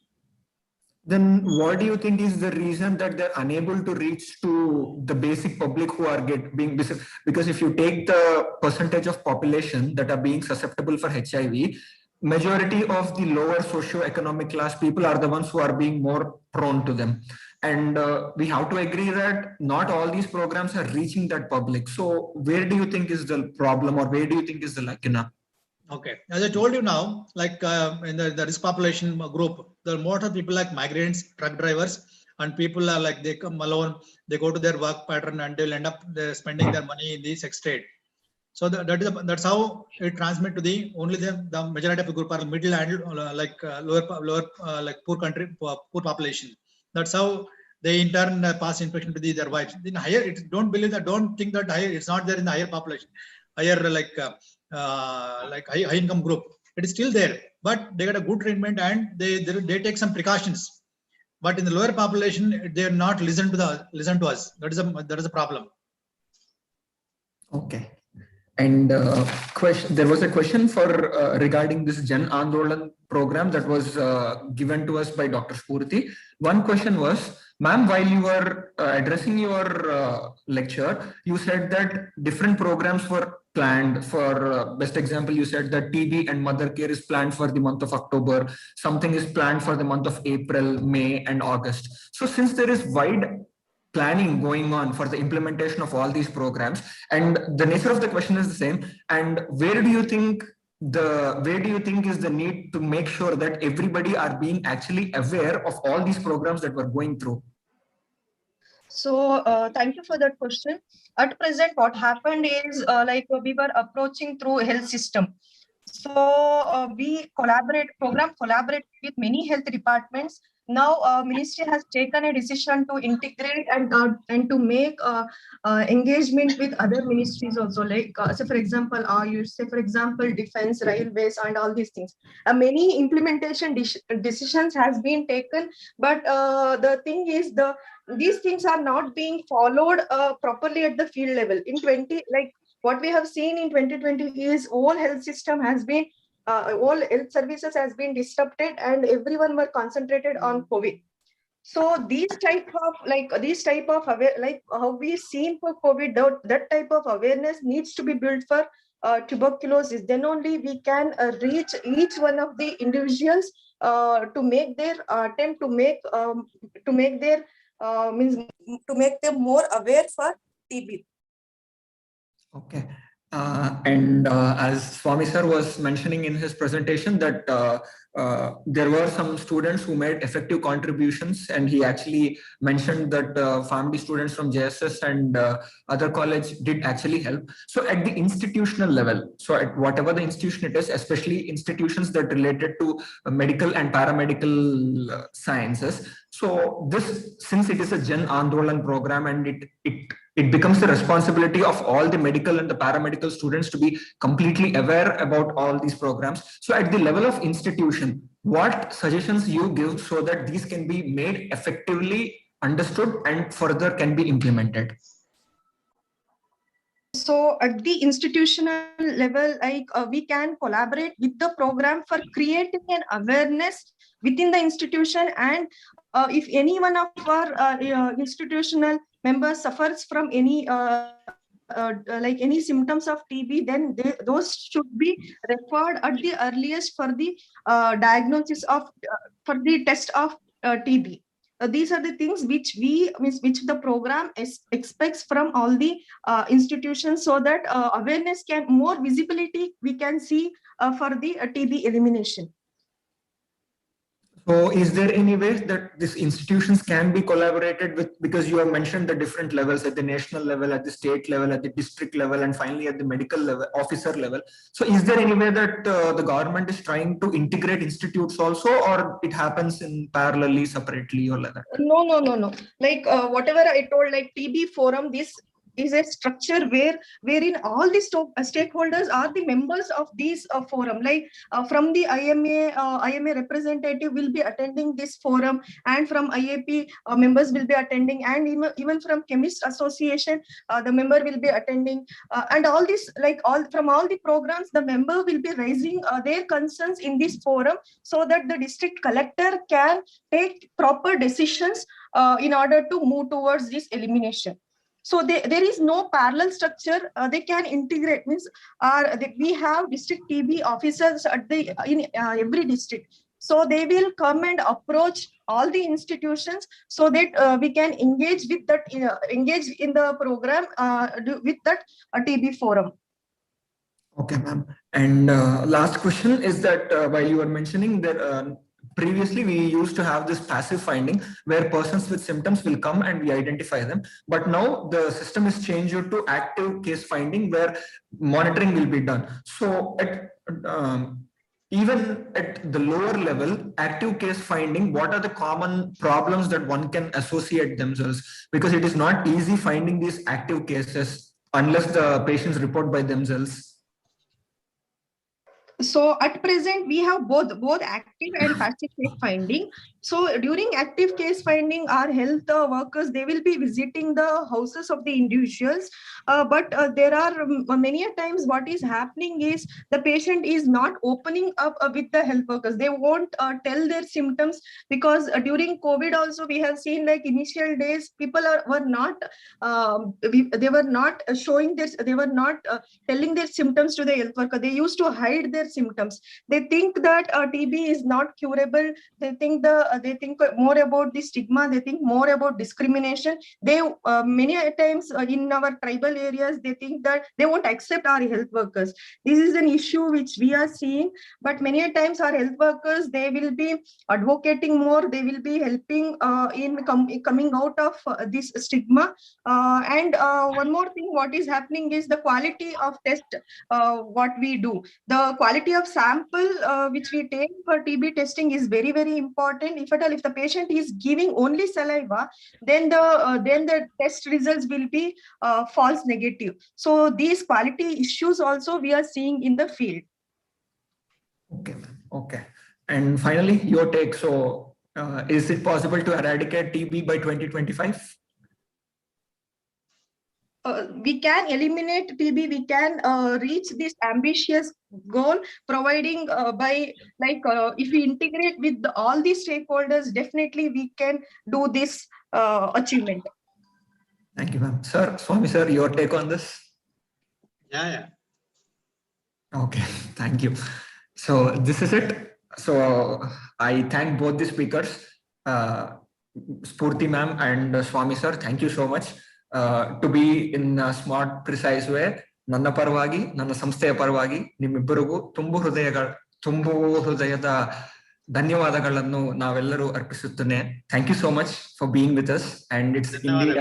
Then what do you think is the reason that they're unable to reach to the basic public who are being, because if you take the percentage of population that are being susceptible for HIV, majority of the lower socio-economic class people are the ones who are being more prone to them. And we have to agree that not all these programs are reaching that public. So where do you think is the problem, or where do you think is the lacuna? Okay, as I told you now, like in the risk population group, there are more people like migrants, truck drivers, and people are like they come alone, they go to their work pattern and they'll end up spending their money in the sex trade. So that's how it transmits to the only the majority of the group are middle and lower like poor population. That's how they in turn pass infection to their wives. In higher, don't think that higher. It's not there in the higher population, higher like high income group. It is still there, but they get a good treatment and they take some precautions. But in the lower population, they are not listen to us. That is a problem. Okay. And there was a question for regarding this Jan Andolan program that was given to us by Dr. Spurti. One question was, ma'am, while you were addressing your lecture, you said that different programs were planned. For best example, you said that TB and mother care is planned for the month of October. Something is planned for the month of April, May, and August. So since there is wide planning going on for the implementation of all these programs, and the nature of the question is the same, and where do you think is the need to make sure that everybody are being actually aware of all these programs that we're going through? So thank you for that question. At present, what happened is we were approaching through health system. So we collaborate with many health departments. Now ministry has taken a decision to integrate and to make engagement with other ministries also, like so for example defense, railways, and all these things. Many implementation decisions has been taken, but the thing is these things are not being followed properly at the field level. What we have seen in 2020 is whole health system has been all health services has been disrupted and everyone were concentrated on COVID. So these type of aware, like how we seen for COVID, that type of awareness needs to be built for tuberculosis. Then only we can reach each one of the individuals to make their attempt to make their means to make them more aware for TB. Okay. As Swami sir was mentioning in his presentation that there were some students who made effective contributions, and he actually mentioned that family students from JSS and other college did actually help. So at the institutional level, so at whatever the institution it is, especially institutions that related to medical and paramedical sciences. So this, since it is a Jan Andolan program, and it becomes the responsibility of all the medical and the paramedical students to be completely aware about all these programs. So at the level of institution, what suggestions you give so that these can be made effectively understood and further can be implemented? So at the institutional level, like we can collaborate with the program for creating an awareness within the institution. And if any one of our institutional members suffers from any like any symptoms of TB, then those should be referred at the earliest for the diagnosis of for the test of TB. These are the things which the program expects from all the institutions, so that awareness can more visibility we can see for the TB elimination. So is there any way that these institutions can be collaborated with, because you have mentioned the different levels at the national level, at the state level, at the district level, and finally at the medical level, officer level. So is there any way that the government is trying to integrate institutes also, or it happens in parallelly, separately, or like that? No. Like whatever I told, like TB forum, this is a structure wherein all the stakeholders are the members of this forum. Like from the IMA representative will be attending this forum, and from IAP members will be attending, and even from Chemist Association the member will be attending, and all this, like from all the programs, the member will be raising their concerns in this forum, so that the district collector can take proper decisions in order to move towards this elimination. So there is no parallel structure. They can integrate, means we have district TB officers in every district. So they will come and approach all the institutions, so that we can engage with that, engage in the program with that TB forum. Okay, ma'am. And last question is that while you were mentioning that previously we used to have this passive finding where persons with symptoms will come and we identify them. But now the system is changed to active case finding where monitoring will be done. So even at the lower level, active case finding, what are the common problems that one can associate themselves? Because it is not easy finding these active cases unless the patients report by themselves. So at present, we have both active and passive case finding. So during active case finding, our health workers, they will be visiting the houses of the individuals. But there are many a times what is happening is the patient is not opening up with the health workers. They won't tell their symptoms, because during COVID also we have seen, like initial days, people were not showing this, they were not telling their symptoms to the health worker. They used to hide their symptoms. They think that TB is not curable. They think more about the stigma. They think more about discrimination. They many times in our tribal areas, they think that they won't accept our health workers. This is an issue which we are seeing. But many times our health workers, they will be advocating more. They will be helping in coming out of this stigma. And one more thing, what is happening is the quality of test. What we do, the quality of sample which we take for TB testing is very, very important. If at all, if the patient is giving only saliva, then the test results will be false negative. So these quality issues also we are seeing in the field. Okay. And finally, your take. So is it possible to eradicate TB by 2025? we can eliminate TB, we can reach this ambitious goal, providing by if we integrate with all the stakeholders, definitely we can do this achievement. Thank you, ma'am. Sir, Swami sir, your take on this? Yeah. Okay, thank you. So this is it. So I thank both the speakers, Spurti ma'am and Swami sir. Thank you so much to be in a smart, precise way. Nanna parvagi, Nanna samsteya parvagi, ನಿಮ್ಮಿಬ್ಬರಿಗೂ ತುಂಬು ಹೃದಯದ ಧನ್ಯವಾದಗಳನ್ನು ನಾವೆಲ್ಲರೂ ಅರ್ಪಿಸುತ್ತೇನೆ. Thank you so much for being with us, and it's indeed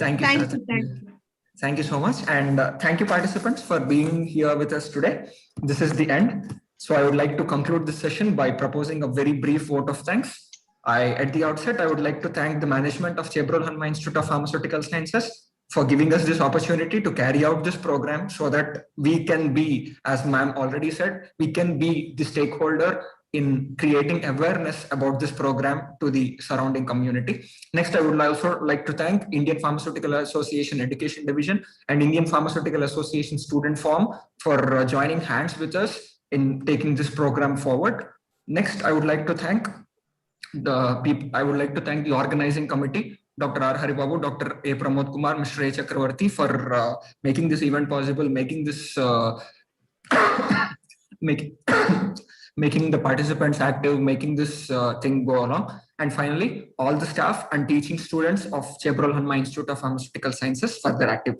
thank you. Thank you so much, and thank you participants for being here with us today. This is the end. So I would like to conclude this session by proposing a very brief vote of thanks. At the outset, I would like to thank the management of Chebrol Hanma Institute of Pharmaceutical Sciences for giving us this opportunity to carry out this program so that we can be, as ma'am already said, we can be the stakeholder in creating awareness about this program to the surrounding community. Next, I would also like to thank Indian Pharmaceutical Association Education Division and Indian Pharmaceutical Association Student Forum for joining hands with us in taking this program forward. Next, I would like to thank the organizing committee, Dr. R. Haribabu, Dr. A. Pramod Kumar, Mr. A. Chakravarti for making this event possible, making this making the participants active, making this thing go along. And finally, all the staff and teaching students of Chebrol Hanma Institute of Pharmaceutical Sciences for their active